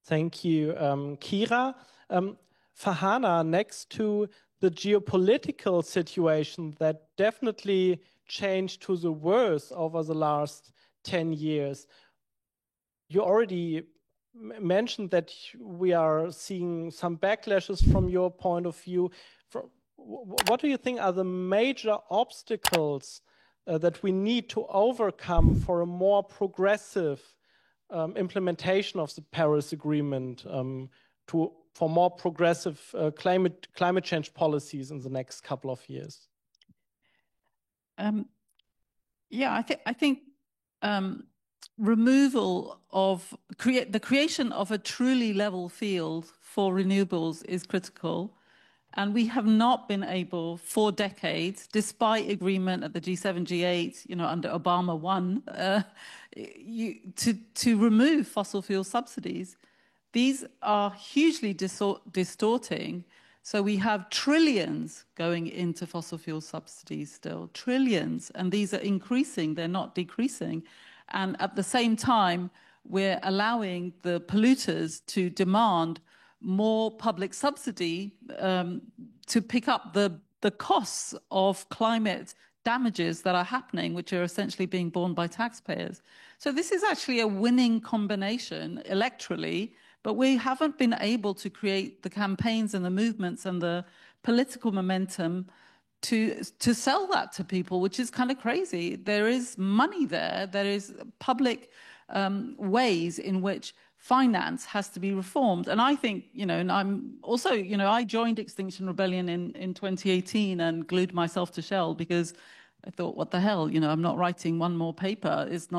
Thank you, Kira. Farhana, next to the geopolitical situation that definitely changed to the worse over the last 10 years, you already mentioned that we are seeing some backlashes from your point of view. What do you think are the major obstacles that we need to overcome for a more progressive implementation of the Paris Agreement for more progressive climate change policies in the next couple of years? Yeah, I think removal of the creation of a truly level field for renewables is critical. And we have not been able for decades, despite agreement at the G7, G8, under Obama 1, to remove fossil fuel subsidies. These are hugely distorting. So we have trillions going into fossil fuel subsidies still, trillions. And these are increasing, they're not decreasing. And at the same time, we're allowing the polluters to demand more public subsidy to pick up the costs of climate damages that are happening, which are essentially being borne by taxpayers. So this is actually a winning combination electorally, but we haven't been able to create the campaigns and the movements and the political momentum to sell that to people, which is kind of crazy. There is money there. There is public ways in which finance has to be reformed. And I think, and I'm also, I joined Extinction Rebellion in 2018 and glued myself to Shell because I thought, what the hell, I'm not writing one more paper. There's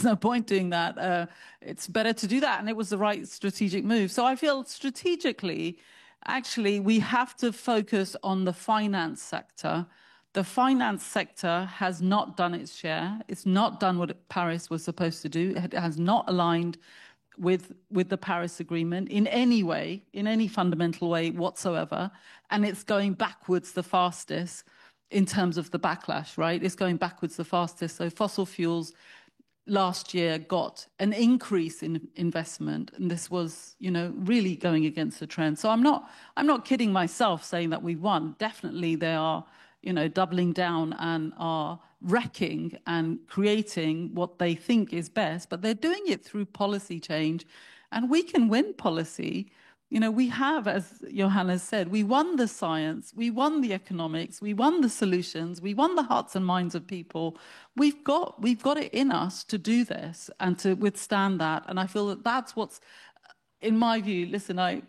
no point doing that. It's better to do that. And it was the right strategic move. So I feel strategically, actually, we have to focus on the finance sector. The finance sector has not done its share. It's not done what Paris was supposed to do. It has not aligned with the Paris Agreement in any way, in any fundamental way whatsoever. And it's going backwards the fastest in terms of the backlash, right? It's going backwards the fastest. So fossil fuels last year got an increase in investment, and this was, really going against the trend. So I'm not kidding myself saying that we won. Definitely they are, doubling down and are wrecking and creating what they think is best, but they're doing it through policy change. And we can win policy. We have, as Johannes said, we won the science, we won the economics, we won the solutions, we won the hearts and minds of people. We've got it in us to do this and to withstand that. And I feel that that's what's, in my view, listen, I,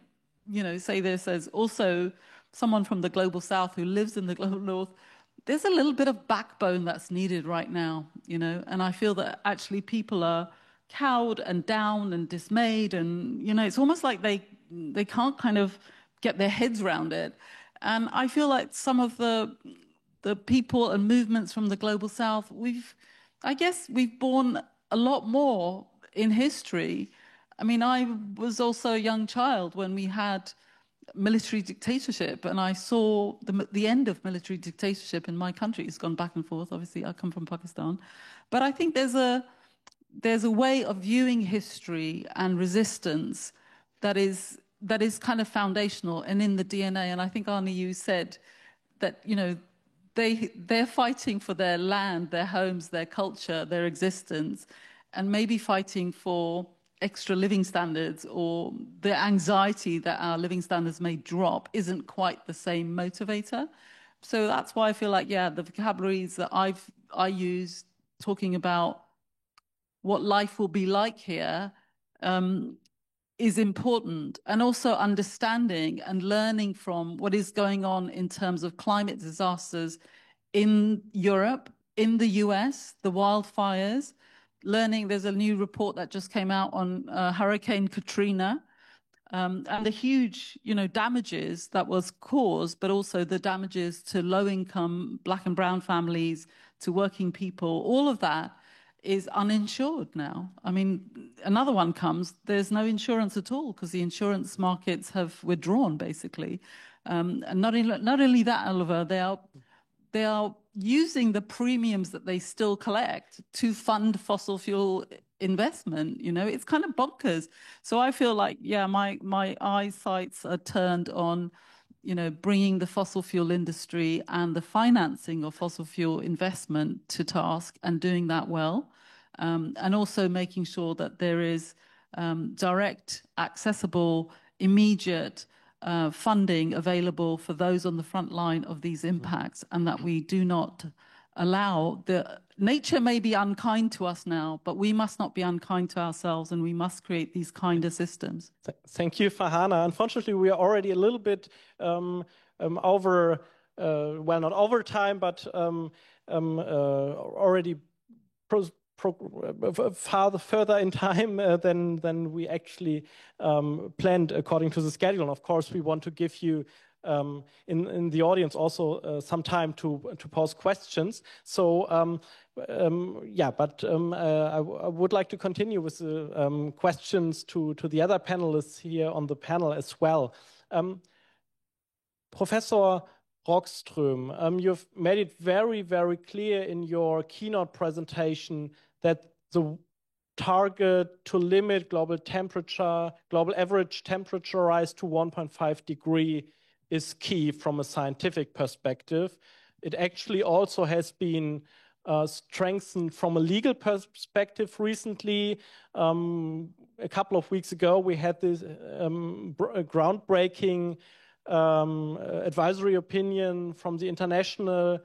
say this as also someone from the Global South who lives in the Global North. There's a little bit of backbone that's needed right now, and I feel that actually people are cowed and down and dismayed, and it's almost like they can't kind of get their heads around it. And I feel like some of the people and movements from the Global South, we've borne a lot more in history. I mean, I was also a young child when we had military dictatorship, and I saw the end of military dictatorship in my country. It's gone back and forth. Obviously, I come from Pakistan, but I think there's a way of viewing history and resistance that is kind of foundational and in the DNA. And I think Arne, you said that they're fighting for their land, their homes, their culture, their existence, and maybe fighting for extra living standards, or the anxiety that our living standards may drop isn't quite the same motivator. So that's why I feel like, the vocabularies that I use talking about what life will be like here, is important, and also understanding and learning from what is going on in terms of climate disasters in Europe, in the US, the wildfires, learning. There's a new report that just came out on Hurricane Katrina, and the huge, damages that was caused, but also the damages to low-income Black and brown families, to working people. All of that is uninsured now. I mean, another one comes, there's no insurance at all because the insurance markets have withdrawn, basically. And not only that, Oliver, they are using the premiums that they still collect to fund fossil fuel investment. It's kind of bonkers. So I feel like, yeah, my eyesights are turned on, bringing the fossil fuel industry and the financing of fossil fuel investment to task and doing that well. And also making sure that there is direct, accessible, immediate funding available for those on the front line of these impacts, and that we do not allow nature may be unkind to us now, but we must not be unkind to ourselves, and we must create these kinder systems. Thank you, Farhana. Unfortunately, we are already a little bit over, well, not over time, but already further in time than we actually planned according to the schedule. And of course, we want to give you in the audience also some time to pose questions. So yeah, but I would like to continue with the questions to the other panelists here on the panel as well. Professor Rockström, you've made it very, very clear in your keynote presentation that the target to limit global average temperature rise to 1.5 degrees is key from a scientific perspective. It actually also has been strengthened from a legal perspective recently. A couple of weeks ago, we had this groundbreaking advisory opinion from the International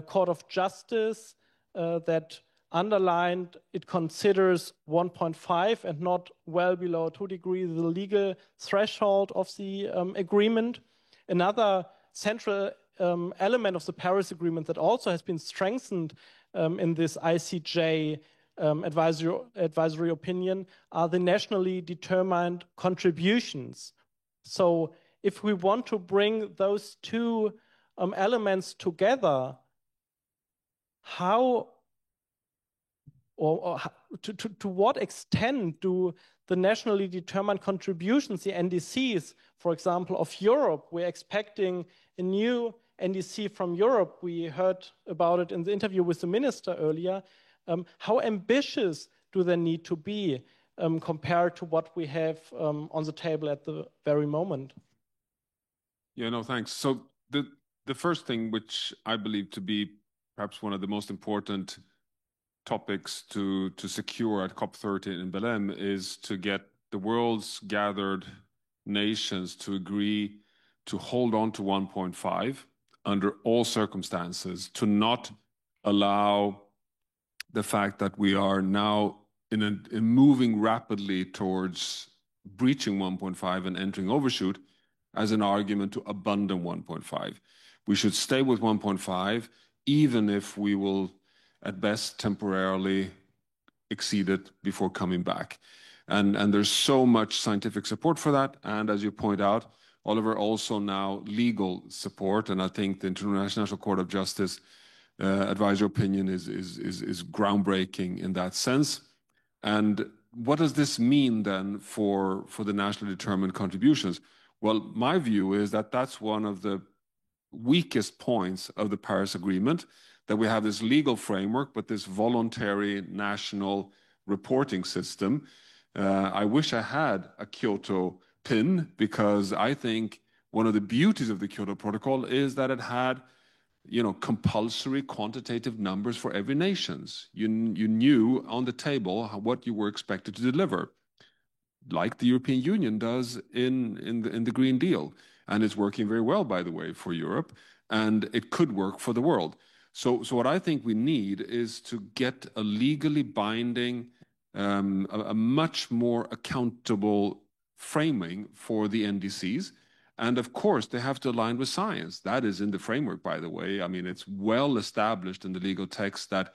Court of Justice that underlined it considers 1.5 and not well below 2 degrees the legal threshold of the agreement. Another central element of the Paris Agreement that also has been strengthened in this ICJ advisory opinion are the nationally determined contributions. So if we want to bring those two elements together, how or to what extent do the nationally determined contributions, the NDCs, for example, of Europe, we're expecting a new NDC from Europe. We heard about it in the interview with the minister earlier. How ambitious do they need to be compared to what we have on the table at the very moment? Yeah, no, thanks. So the first thing, which I believe to be perhaps one of the most important topics to secure at COP30 in Belém, is to get the world's gathered nations to agree to hold on to 1.5 under all circumstances, to not allow the fact that we are now in moving rapidly towards breaching 1.5 and entering overshoot as an argument to abandon 1.5. We should stay with 1.5, even if we will at best temporarily exceed it before coming back. And there's so much scientific support for that. And as you point out, Oliver, also now legal support. And I think the International Court of Justice advisory opinion is groundbreaking in that sense. And what does this mean then for the nationally determined contributions? Well, my view is that that's one of the weakest points of the Paris Agreement, that we have this legal framework, but this voluntary national reporting system. I wish I had a Kyoto pin, because I think one of the beauties of the Kyoto Protocol is that it had, compulsory quantitative numbers for every nation. You knew on the table what you were expected to deliver, like the European Union does in the Green Deal. And it's working very well, by the way, for Europe, and it could work for the world. So what I think we need is to get a legally binding, a much more accountable framing for the NDCs. And of course, they have to align with science. That is in the framework, by the way. I mean, it's well established in the legal text that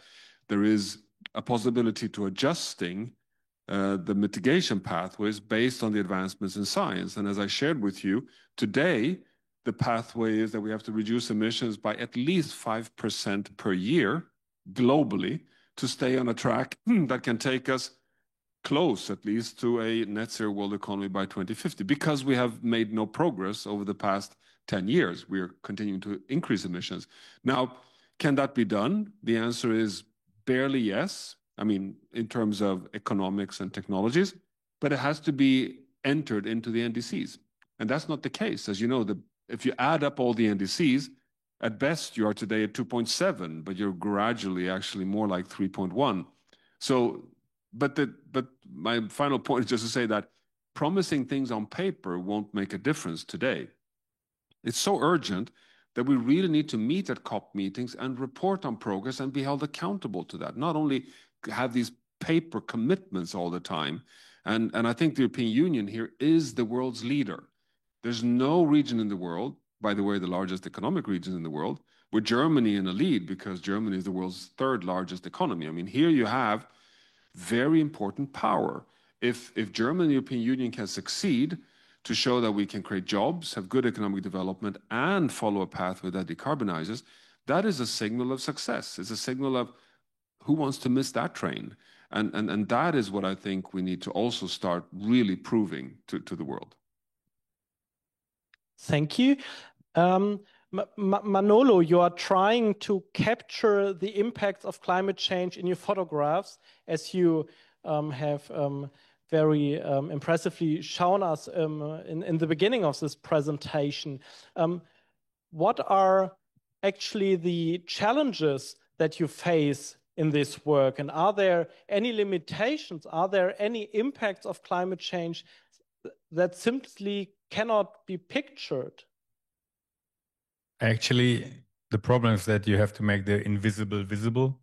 there is a possibility to adjusting the mitigation pathways based on the advancements in science. And as I shared with you, today, the pathway is that we have to reduce emissions by at least 5% per year globally to stay on a track that can take us close, at least, to a net zero world economy by 2050, because we have made no progress over the past 10 years. We are continuing to increase emissions. Now, can that be done? The answer is barely yes. I mean, in terms of economics and technologies, but it has to be entered into the NDCs. And that's not the case. As you know, if you add up all the NDCs, at best you are today at 2.7, but you're gradually actually more like 3.1. So, but my final point is just to say that promising things on paper won't make a difference today. It's so urgent that we really need to meet at COP meetings and report on progress and be held accountable to that. Not only have these paper commitments all the time, and I think the European Union here is the world's leader. There's no region in the world, by the way, the largest economic region in the world, with Germany in a lead, because Germany is the world's third largest economy. I mean, here you have very important power. If Germany and the European Union can succeed to show that we can create jobs, have good economic development, and follow a pathway that decarbonizes, that is a signal of success. It's a signal of who wants to miss that train. And that is what I think we need to also start really proving to the world. Thank you. Manolo, you are trying to capture the impacts of climate change in your photographs, as you have very impressively shown us in the beginning of this presentation. What are actually the challenges that you face in this work? And are there any limitations? Are there any impacts of climate change that simply cannot be pictured? Actually, the problem is that you have to make the invisible visible.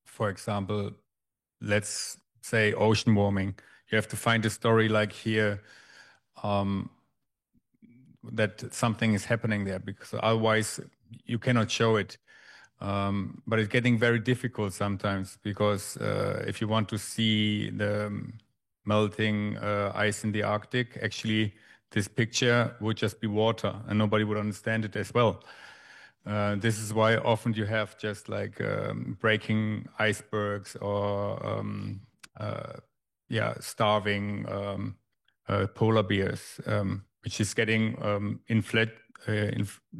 For example, let's say ocean warming. You have to find a story like here that something is happening there, because otherwise you cannot show it. But it's getting very difficult sometimes, because if you want to see the melting ice in the Arctic, actually this picture would just be water and nobody would understand it as well. This is why often you have just like breaking icebergs or starving polar bears, which is getting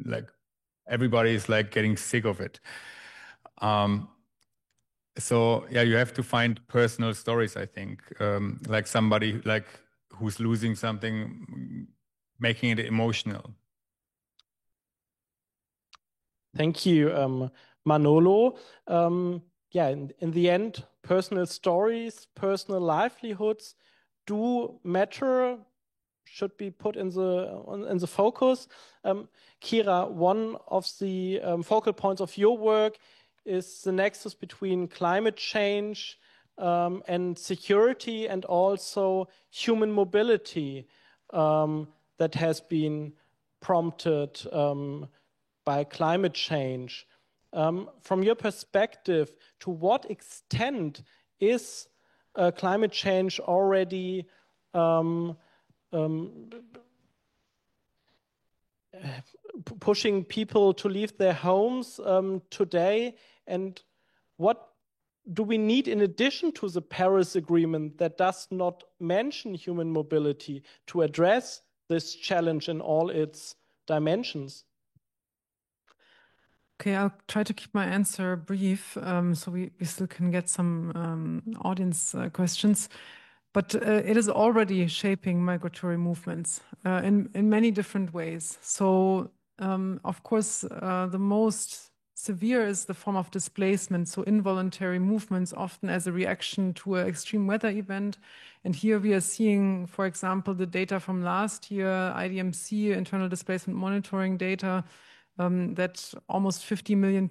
like everybody is like getting sick of it. So yeah, you have to find personal stories, I think, like somebody like who's losing something, making it emotional. Thank you, Manolo. Yeah, in the end, personal stories, personal livelihoods do matter, should be put in the focus. Kira, one of the focal points of your work is the nexus between climate change and security, and also human mobility that has been prompted by climate change. From your perspective, to what extent is climate change already pushing people to leave their homes today? And what do we need in addition to the Paris Agreement that does not mention human mobility to address this challenge in all its dimensions? Okay, I'll try to keep my answer brief, so we still can get some audience questions. But it is already shaping migratory movements in many different ways. So, of course, the most severe is the form of displacement, so involuntary movements, often as a reaction to an extreme weather event. And here we are seeing, for example, the data from last year, IDMC, internal displacement monitoring data, that almost 50 million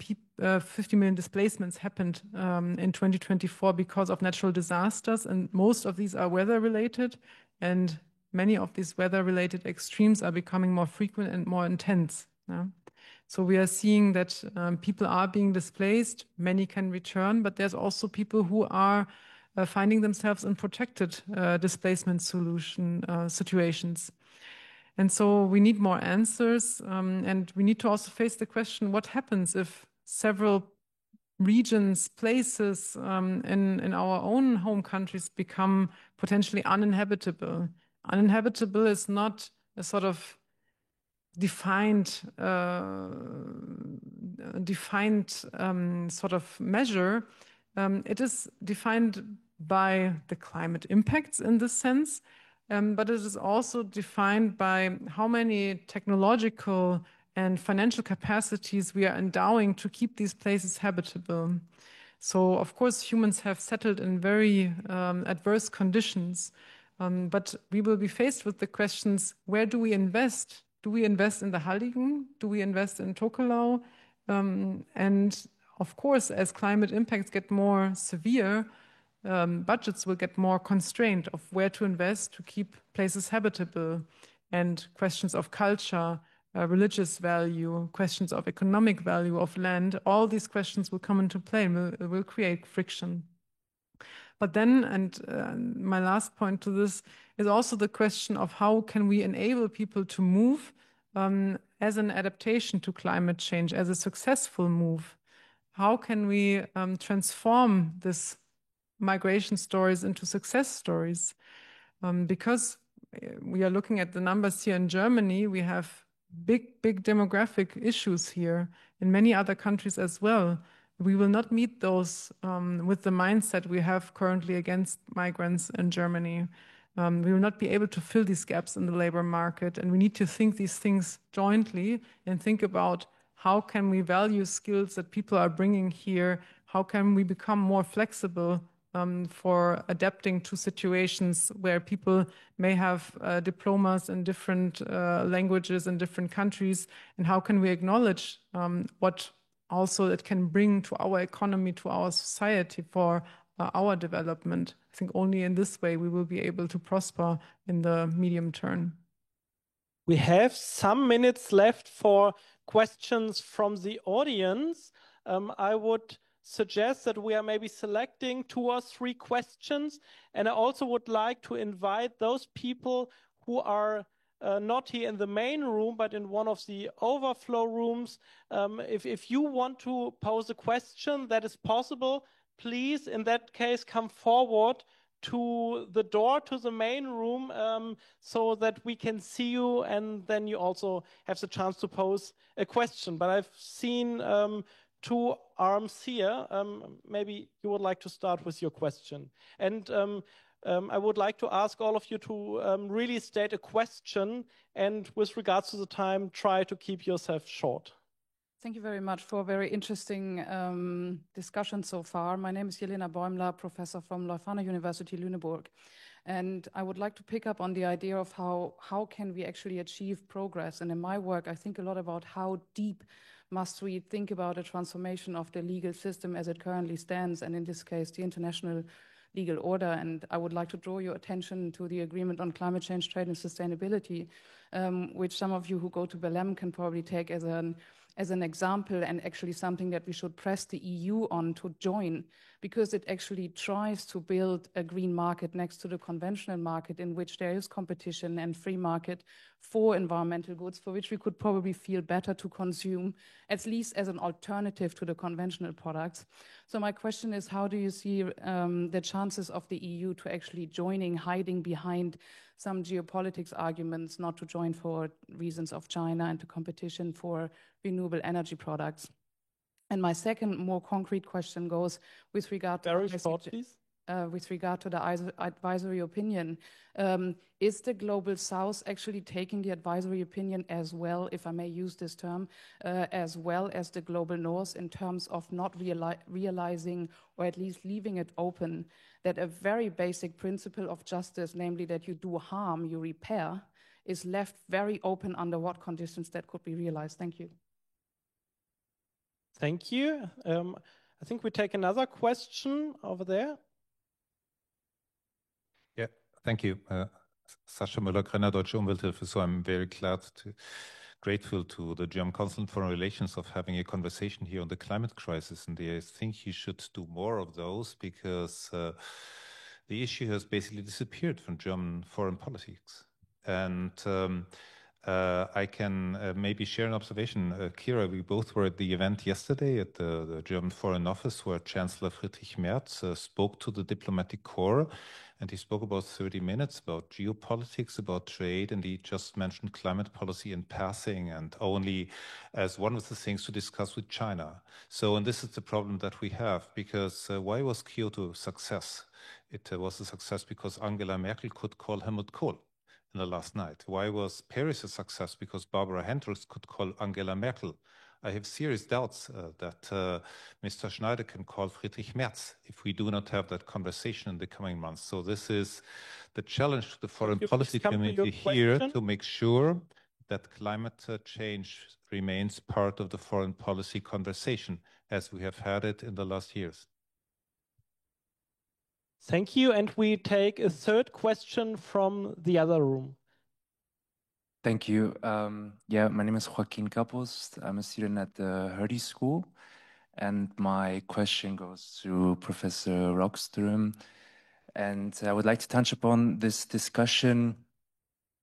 displacements happened in 2024 because of natural disasters, and most of these are weather related. And many of these weather-related extremes are becoming more frequent and more intense. Yeah? So we are seeing that people are being displaced, many can return, but there's also people who are finding themselves in protected displacement situations. And so we need more answers, and we need to also face the question, what happens if several regions, places in our own home countries become potentially uninhabitable? Uninhabitable is not a sort of defined sort of measure. It is defined by the climate impacts in this sense, but it is also defined by how many technological and financial capacities we are endowing to keep these places habitable. So, of course, humans have settled in very adverse conditions, but we will be faced with the questions, where do we invest? Do we invest in the Halligen? Do we invest in Tokelau? And of course, as climate impacts get more severe, budgets will get more constrained of where to invest to keep places habitable. And questions of culture, religious value, questions of economic value of land, all these questions will come into play and will create friction. But then, and my last point to this is also the question of how can we enable people to move as an adaptation to climate change, as a successful move? How can we transform this migration stories into success stories? Because we are looking at the numbers here in Germany, we have big demographic issues here, in many other countries as well. We will not meet those with the mindset we have currently against migrants in Germany. We will not be able to fill these gaps in the labor market, and we need to think these things jointly and think about how can we value skills that people are bringing here, how can we become more flexible for adapting to situations where people may have diplomas in different languages in different countries, and how can we acknowledge what also it can bring to our economy, to our society for our development. I think only in this way we will be able to prosper in the medium term. We have some minutes left for questions from the audience. I would suggest that we are maybe selecting 2 or 3 questions, and I also would like to invite those people who are not here in the main room, but in one of the overflow rooms. If you want to pose a question, that is possible. Please, in that case, come forward to the door to the main room so that we can see you, and then you also have the chance to pose a question. But I've seen 2 arms here. Maybe you would like to start with your question. And I would like to ask all of you to really state a question, and with regards to the time, try to keep yourself short. Thank you very much for a very interesting discussion so far. My name is Jelena Bäumler, professor from Leuphana University, Lüneburg. And I would like to pick up on the idea of how can we actually achieve progress. And in my work, I think a lot about how deep must we think about a transformation of the legal system as it currently stands, and in this case, the international legal order. And I would like to draw your attention to the Agreement on Climate Change, Trade and Sustainability, which some of you who go to Belém can probably take as an example, and actually something that we should press the EU on to join, because it actually tries to build a green market next to the conventional market, in which there is competition and free market for environmental goods, for which we could probably feel better to consume, at least as an alternative to the conventional products. So my question is, how do you see the chances of the EU to actually joining, hiding behind some geopolitics arguments not to join for reasons of China and to competition for renewable energy products? And my second, more concrete question goes with regard to with regard to the advisory opinion. Is the Global South actually taking the advisory opinion as well, if I may use this term, as well as the Global North, in terms of not realizing, or at least leaving it open, that a very basic principle of justice, namely that you do harm, you repair, is left very open under what conditions that could be realized? Thank you. Thank you. I think we take another question over there. Yeah, thank you. Sascha Müller-Krenner, Deutsche Umwelthilfe. So I'm very grateful to the German Council on Foreign Relations of having a conversation here on the climate crisis. And I think you should do more of those because the issue has basically disappeared from German foreign politics. And I can maybe share an observation. Kira, we both were at the event yesterday at the German Foreign Office where Chancellor Friedrich Merz spoke to the diplomatic corps, and he spoke about 30 minutes about geopolitics, about trade, and he just mentioned climate policy in passing and only as one of the things to discuss with China. So, and this is the problem that we have, because why was Kyoto a success? It was a success because Angela Merkel could call Helmut Kohl in the last night. Why was Paris a success? Because Barbara Hendricks could call Angela Merkel. I have serious doubts that Mr. Schneider can call Friedrich Merz if we do not have that conversation in the coming months. So this is the challenge to the foreign policy community here to make sure that climate change remains part of the foreign policy conversation as we have had it in the last years. Thank you. And we take a third question from the other room. Thank you. Yeah, my name is Joaquin Capos. I'm a student at the Hertie School. And my question goes to Professor Rockström. And I would like to touch upon this discussion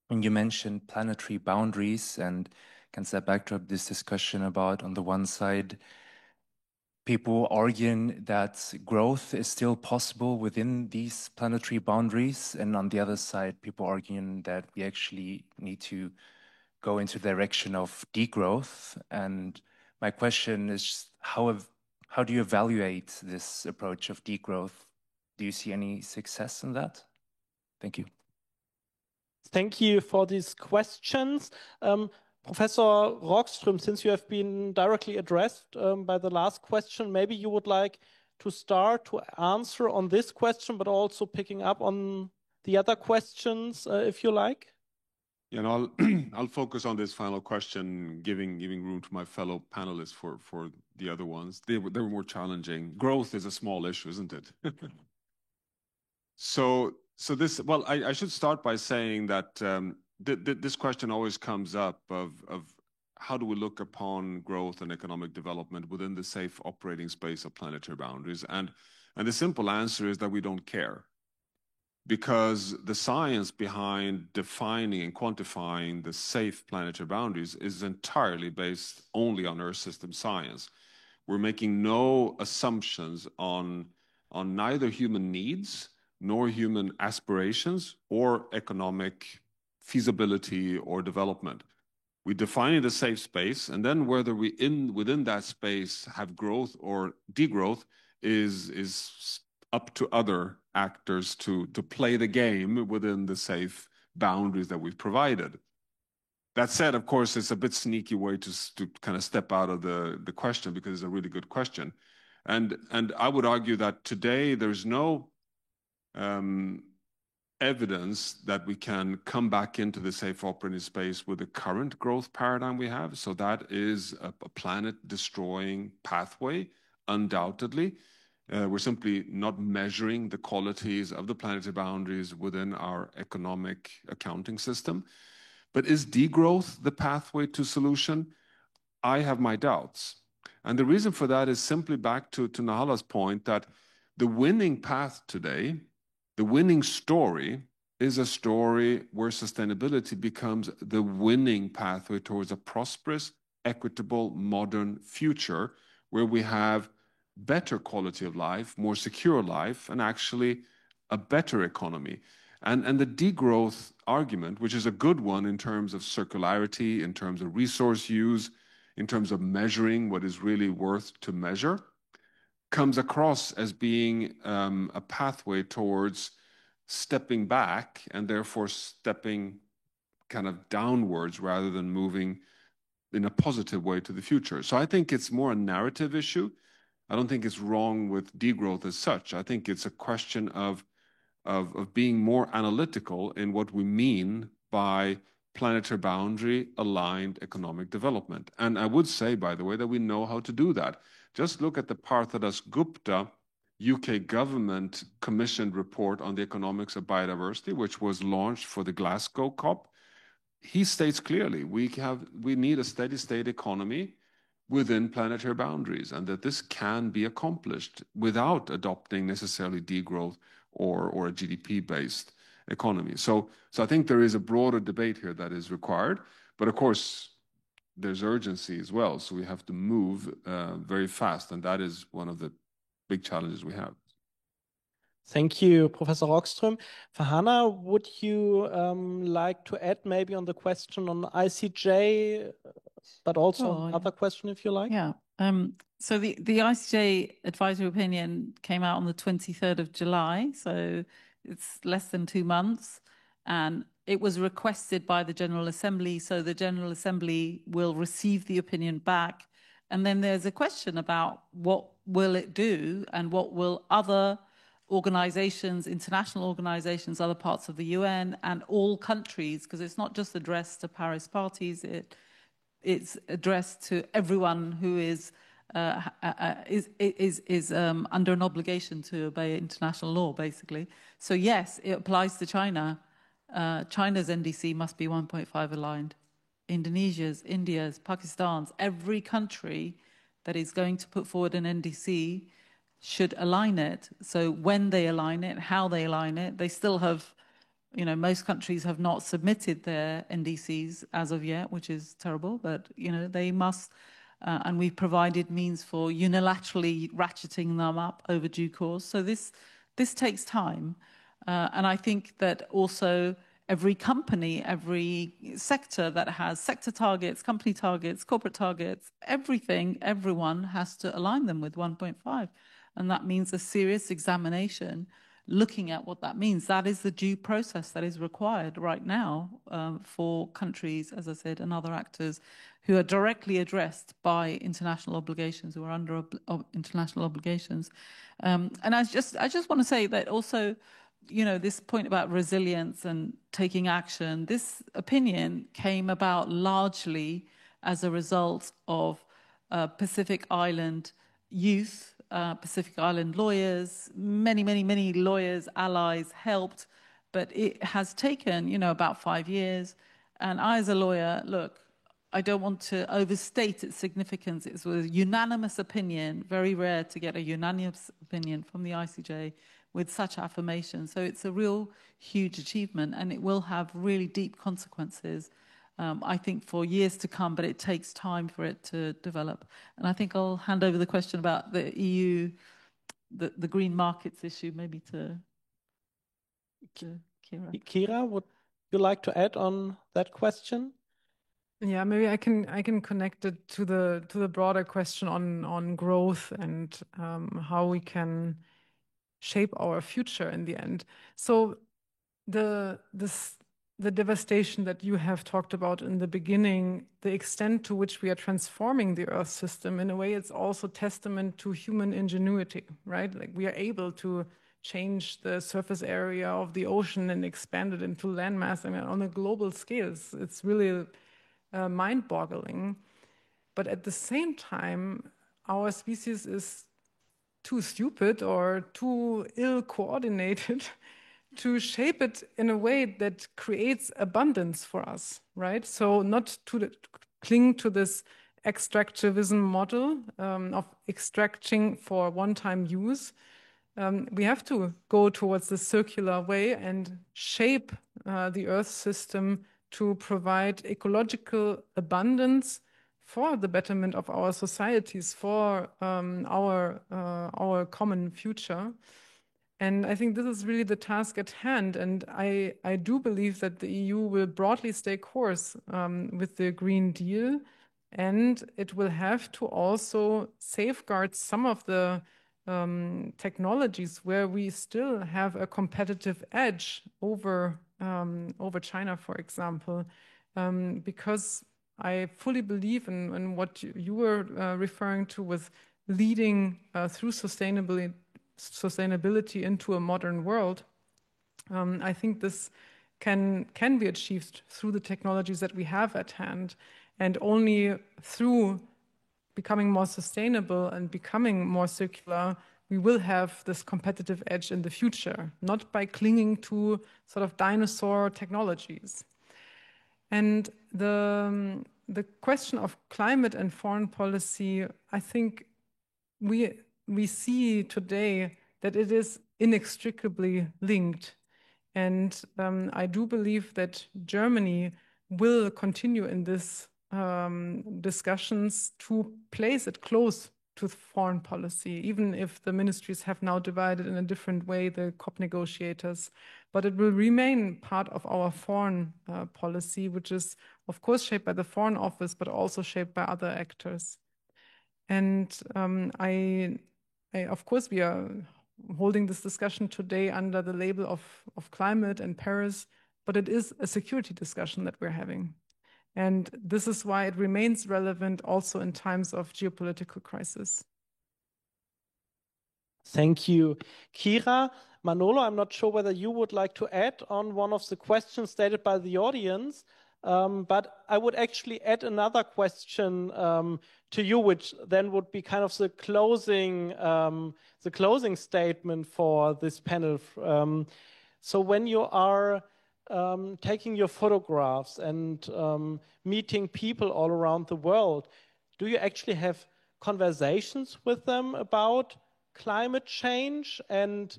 when you mentioned planetary boundaries and against that backdrop, this discussion about, on the one side, people arguing that growth is still possible within these planetary boundaries, and on the other side, people arguing that we actually need to go into the direction of degrowth. And my question is, how do you evaluate this approach of degrowth? Do you see any success in that? Thank you. Thank you for these questions. Professor Rockström, since you have been directly addressed by the last question, maybe you would like to start to answer on this question, but also picking up on the other questions, if you like. Yeah, no, I'll focus on this final question, giving room to my fellow panelists for the other ones. They were more challenging. Growth is a small issue, isn't it? So this, well, I should start by saying that this question always comes up of how do we look upon growth and economic development within the safe operating space of planetary boundaries? And the simple answer is that we don't care, because the science behind defining and quantifying the safe planetary boundaries is entirely based only on Earth system science. We're making no assumptions on neither human needs nor human aspirations or economic feasibility or development. We define the safe space, and then whether we within that space have growth or degrowth is up to other actors to play the game within the safe boundaries that we've provided. That said, of course, it's a bit sneaky way to kind of step out of the question, because it's a really good question. And I would argue that today there's no evidence that we can come back into the safe operating space with the current growth paradigm we have. So that is a planet-destroying pathway, undoubtedly. We're simply not measuring the qualities of the planetary boundaries within our economic accounting system. But is degrowth the pathway to solution? I have my doubts. And the reason for that is simply back to Nahala's point that the winning path today, the winning story, is a story where sustainability becomes the winning pathway towards a prosperous, equitable, modern future where we have better quality of life, more secure life, and actually a better economy. And the degrowth argument, which is a good one in terms of circularity, in terms of resource use, in terms of measuring what is really worth to measure, comes across as being a pathway towards stepping back and therefore stepping kind of downwards rather than moving in a positive way to the future. So I think it's more a narrative issue. I don't think it's wrong with degrowth as such. I think it's a question of being more analytical in what we mean by planetary boundary aligned economic development. And I would say, by the way, that we know how to do that. Just look at the Parthadas Gupta UK government commissioned report on the economics of biodiversity, which was launched for the Glasgow COP. He states clearly we need a steady state economy within planetary boundaries, and that this can be accomplished without adopting necessarily degrowth or a GDP-based economy. So I think there is a broader debate here that is required, but of course there's urgency as well. So we have to move very fast, and that is one of the big challenges we have. Thank you, Professor Rockström. Farhana, would you like to add maybe on the question on ICJ, but also other question if you like? Yeah. So the ICJ advisory opinion came out on the 23rd of July, so it's less than 2 months, and it was requested by the General Assembly, so the General Assembly will receive the opinion back. And then there's a question about what will it do and what will other organizations, international organizations, other parts of the UN and all countries, because it's not just addressed to Paris parties, it's addressed to everyone who is under an obligation to obey international law, basically. So yes, it applies to China. China's NDC must be 1.5 aligned. Indonesia's, India's, Pakistan's, every country that is going to put forward an NDC should align it. So when they align it, how they align it, they still have, you know, most countries have not submitted their NDCs as of yet, which is terrible, but, you know, they must, and we've provided means for unilaterally ratcheting them up over due course. So this takes time. And I think that also every company, every sector that has sector targets, company targets, corporate targets, everything, everyone has to align them with 1.5. And that means a serious examination looking at what that means. That is the due process that is required right now for countries, as I said, and other actors who are directly addressed by international obligations, who are under international obligations. And I just want to say that also, you know, this point about resilience and taking action, this opinion came about largely as a result of Pacific Island youth, Pacific Island lawyers, many lawyers, allies helped, but it has taken, you know, about 5 years. And I, as a lawyer, look, I don't want to overstate its significance. It was a unanimous opinion, very rare to get a unanimous opinion from the ICJ with such affirmation. So it's a real huge achievement, and it will have really deep consequences, I think, for years to come, but it takes time for it to develop. And I think I'll hand over the question about the EU, the green markets issue, maybe to Kira. Kira, would you like to add on that question? Yeah, maybe I can connect it to the broader question on growth and how we can shape our future in the end. So the devastation that you have talked about in the beginning, the extent to which we are transforming the Earth system, in a way, it's also testament to human ingenuity, right? Like we are able to change the surface area of the ocean and expand it into landmass. I mean, on a global scale, it's really mind-boggling. But at the same time, our species is too stupid or too ill-coordinated to shape it in a way that creates abundance for us, right? So not to cling to this extractivism model of extracting for one-time use. We have to go towards the circular way and shape the Earth system to provide ecological abundance for the betterment of our societies, for our common future. And I think this is really the task at hand. And I do believe that the EU will broadly stay course with the Green Deal, and it will have to also safeguard some of the technologies where we still have a competitive edge over China, for example, because I fully believe in what you were referring to with leading through sustainability into a modern world. I think this can be achieved through the technologies that we have at hand, and only through becoming more sustainable and becoming more circular we will have this competitive edge in the future, not by clinging to sort of dinosaur technologies. And the question of climate and foreign policy, I think we see today that it is inextricably linked. And I do believe that Germany will continue in this discussions to place it close to foreign policy, even if the ministries have now divided in a different way, the COP negotiators. But it will remain part of our foreign policy, which is, of course, shaped by the Foreign Office, but also shaped by other actors. And of course, we are holding this discussion today under the label of climate and Paris, but it is a security discussion that we're having. And this is why it remains relevant also in times of geopolitical crisis. Thank you, Kira. Manolo, I'm not sure whether you would like to add on one of the questions stated by the audience, but I would actually add another question to you, which then would be kind of the closing statement for this panel. So when you are taking your photographs and meeting people all around the world, do you actually have conversations with them about climate change? And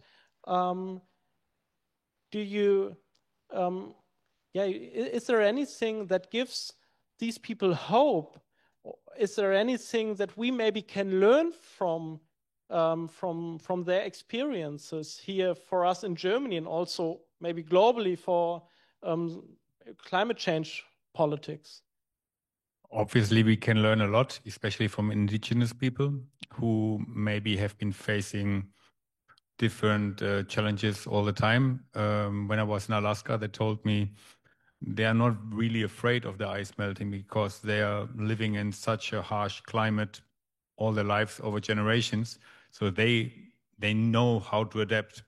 is there anything that gives these people hope? Is there anything that we maybe can learn from their experiences here for us in Germany and also maybe globally for climate change politics? Obviously, we can learn a lot, especially from indigenous people who maybe have been facing different challenges all the time. When I was in Alaska, they told me they are not really afraid of the ice melting because they are living in such a harsh climate all their lives over generations. So they know how to adapt.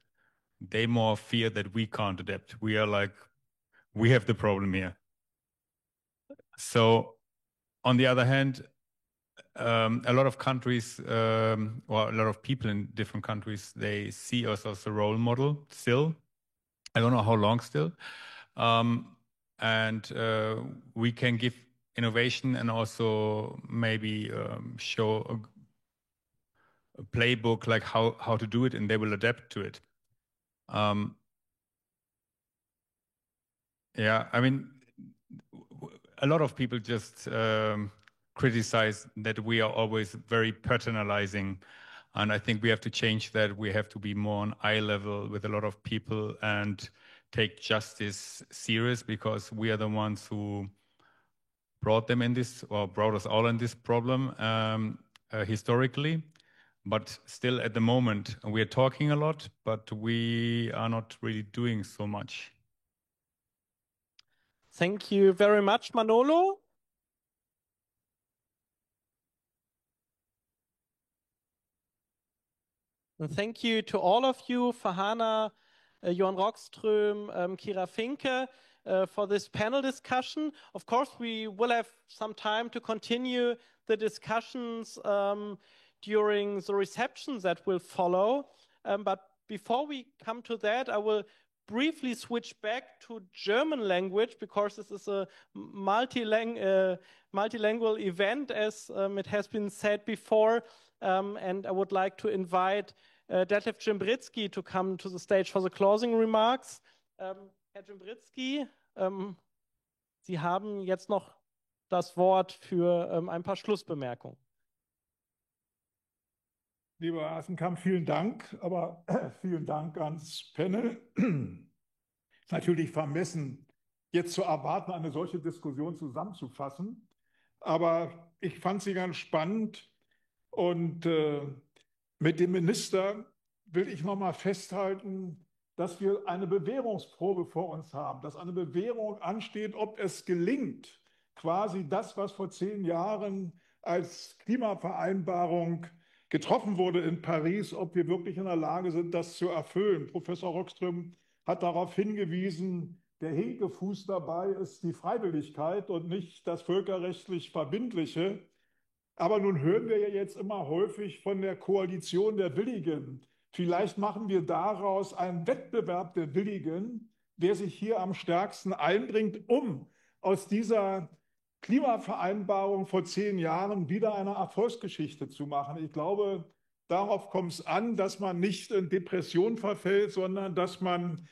They more fear that we can't adapt. We are like, we have the problem here. So on the other hand, a lot of countries, or a lot of people in different countries, they see us as a role model still. I don't know how long still. And we can give innovation and also maybe show a playbook like how to do it, and they will adapt to it. Yeah, I mean, a lot of people just criticize that we are always very paternalizing, and I think we have to change that. We have to be more on eye level with a lot of people and take justice serious, because we are the ones who brought them in this, or brought us all in this problem historically. But still at the moment, we are talking a lot, but we are not really doing so much. Thank you very much, Manolo. And thank you to all of you, Farhana, Johan Rockström, Kira Finke, for this panel discussion. Of course, we will have some time to continue the discussions during the receptions that will follow. But before we come to that, I will briefly switch back to German language, because this is a multilingual event, as it has been said before. And I would like to invite Detlef Jimbritsky to come to the stage for the closing remarks. Herr Jimbritsky, Sie haben jetzt noch das Wort für ein paar Schlussbemerkungen. Lieber Asenkamp, vielen Dank, aber vielen Dank ans Panel. Ist natürlich vermessen, jetzt zu erwarten, eine solche Diskussion zusammenzufassen, aber ich fand sie ganz spannend, und mit dem Minister will ich noch mal festhalten, dass wir eine Bewährungsprobe vor uns haben, dass eine Bewährung ansteht, ob es gelingt, quasi das, was vor 10 Jahren als Klimavereinbarung getroffen wurde in Paris, ob wir wirklich in der Lage sind, das zu erfüllen. Professor Rockström hat darauf hingewiesen, der Hinkefuß dabei ist die Freiwilligkeit und nicht das völkerrechtlich Verbindliche. Aber nun hören wir ja jetzt immer häufig von der Koalition der Willigen. Vielleicht machen wir daraus einen Wettbewerb der Willigen, wer sich hier am stärksten einbringt, um aus dieser Klimavereinbarung vor 10 Jahren wieder eine Erfolgsgeschichte zu machen. Ich glaube, darauf kommt es an, dass man nicht in Depression verfällt, sondern dass man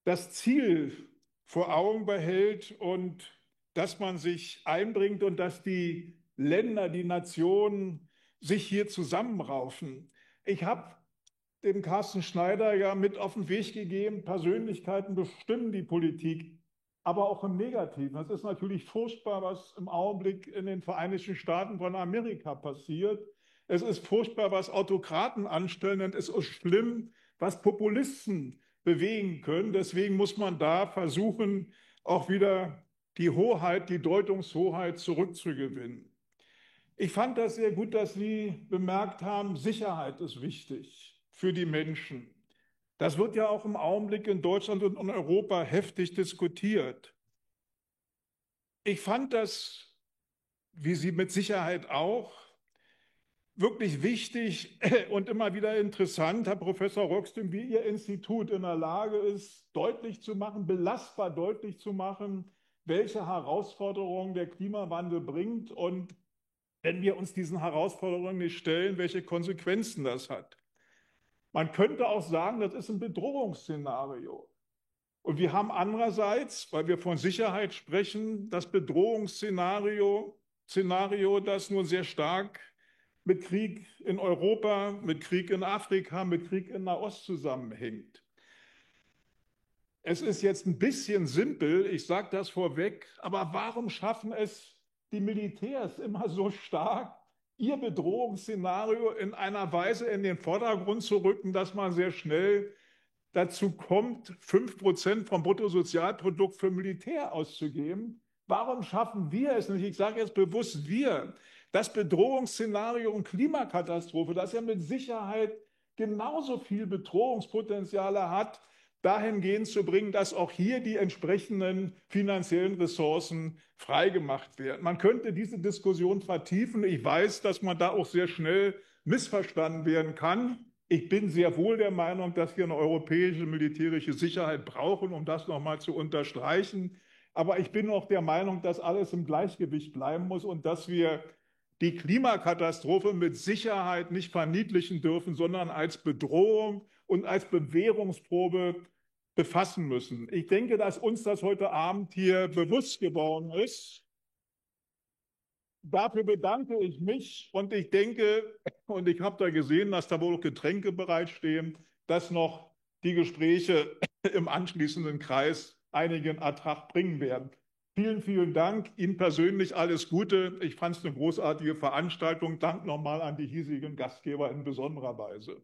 das Ziel vor Augen behält und dass man sich einbringt und dass die Länder, die Nationen sich hier zusammenraufen. Ich habe dem Carsten Schneider ja mit auf den Weg gegeben, Persönlichkeiten bestimmen die Politik, aber auch im Negativen. Es ist natürlich furchtbar, was im Augenblick in den Vereinigten Staaten von Amerika passiert. Es ist furchtbar, was Autokraten anstellen, und es ist schlimm, was Populisten bewegen können. Deswegen muss man da versuchen, auch wieder die Hoheit, die Deutungshoheit zurückzugewinnen. Ich fand das sehr gut, dass Sie bemerkt haben, Sicherheit ist wichtig für die Menschen. Das wird ja auch im Augenblick in Deutschland und in Europa heftig diskutiert. Ich fand das, wie Sie mit Sicherheit auch, wirklich wichtig und immer wieder interessant, Herr Professor Rockström, wie Ihr Institut in der Lage ist, deutlich zu machen, belastbar deutlich zu machen, welche Herausforderungen der Klimawandel bringt und wenn wir uns diesen Herausforderungen nicht stellen, welche Konsequenzen das hat. Man könnte auch sagen, das ist ein Bedrohungsszenario. Und wir haben andererseits, weil wir von Sicherheit sprechen, das Bedrohungsszenario, das nur sehr stark mit Krieg in Europa, mit Krieg in Afrika, mit Krieg in Nahost zusammenhängt. Es ist jetzt ein bisschen simpel, ich sage das vorweg, aber warum schaffen es die Militärs immer so stark, ihr Bedrohungsszenario in einer Weise in den Vordergrund zu rücken, dass man sehr schnell dazu kommt, 5% vom Bruttosozialprodukt für Militär auszugeben? Warum schaffen wir es nicht? Ich sage jetzt bewusst wir. Das Bedrohungsszenario und Klimakatastrophe, das ja mit Sicherheit genauso viel Bedrohungspotenziale hat, dahingehend zu bringen, dass auch hier die entsprechenden finanziellen Ressourcen freigemacht werden. Man könnte diese Diskussion vertiefen. Ich weiß, dass man da auch sehr schnell missverstanden werden kann. Ich bin sehr wohl der Meinung, dass wir eine europäische militärische Sicherheit brauchen, um das nochmal zu unterstreichen. Aber ich bin auch der Meinung, dass alles im Gleichgewicht bleiben muss und dass wir die Klimakatastrophe mit Sicherheit nicht verniedlichen dürfen, sondern als Bedrohung und als Bewährungsprobe befassen müssen. Ich denke, dass uns das heute Abend hier bewusst geworden ist. Dafür bedanke ich mich und ich denke, und ich habe da gesehen, dass da wohl Getränke bereitstehen, dass noch die Gespräche im anschließenden Kreis einigen Ertrag bringen werden. Vielen, vielen Dank. Ihnen persönlich alles Gute. Ich fand es eine großartige Veranstaltung. Dank nochmal an die hiesigen Gastgeber in besonderer Weise.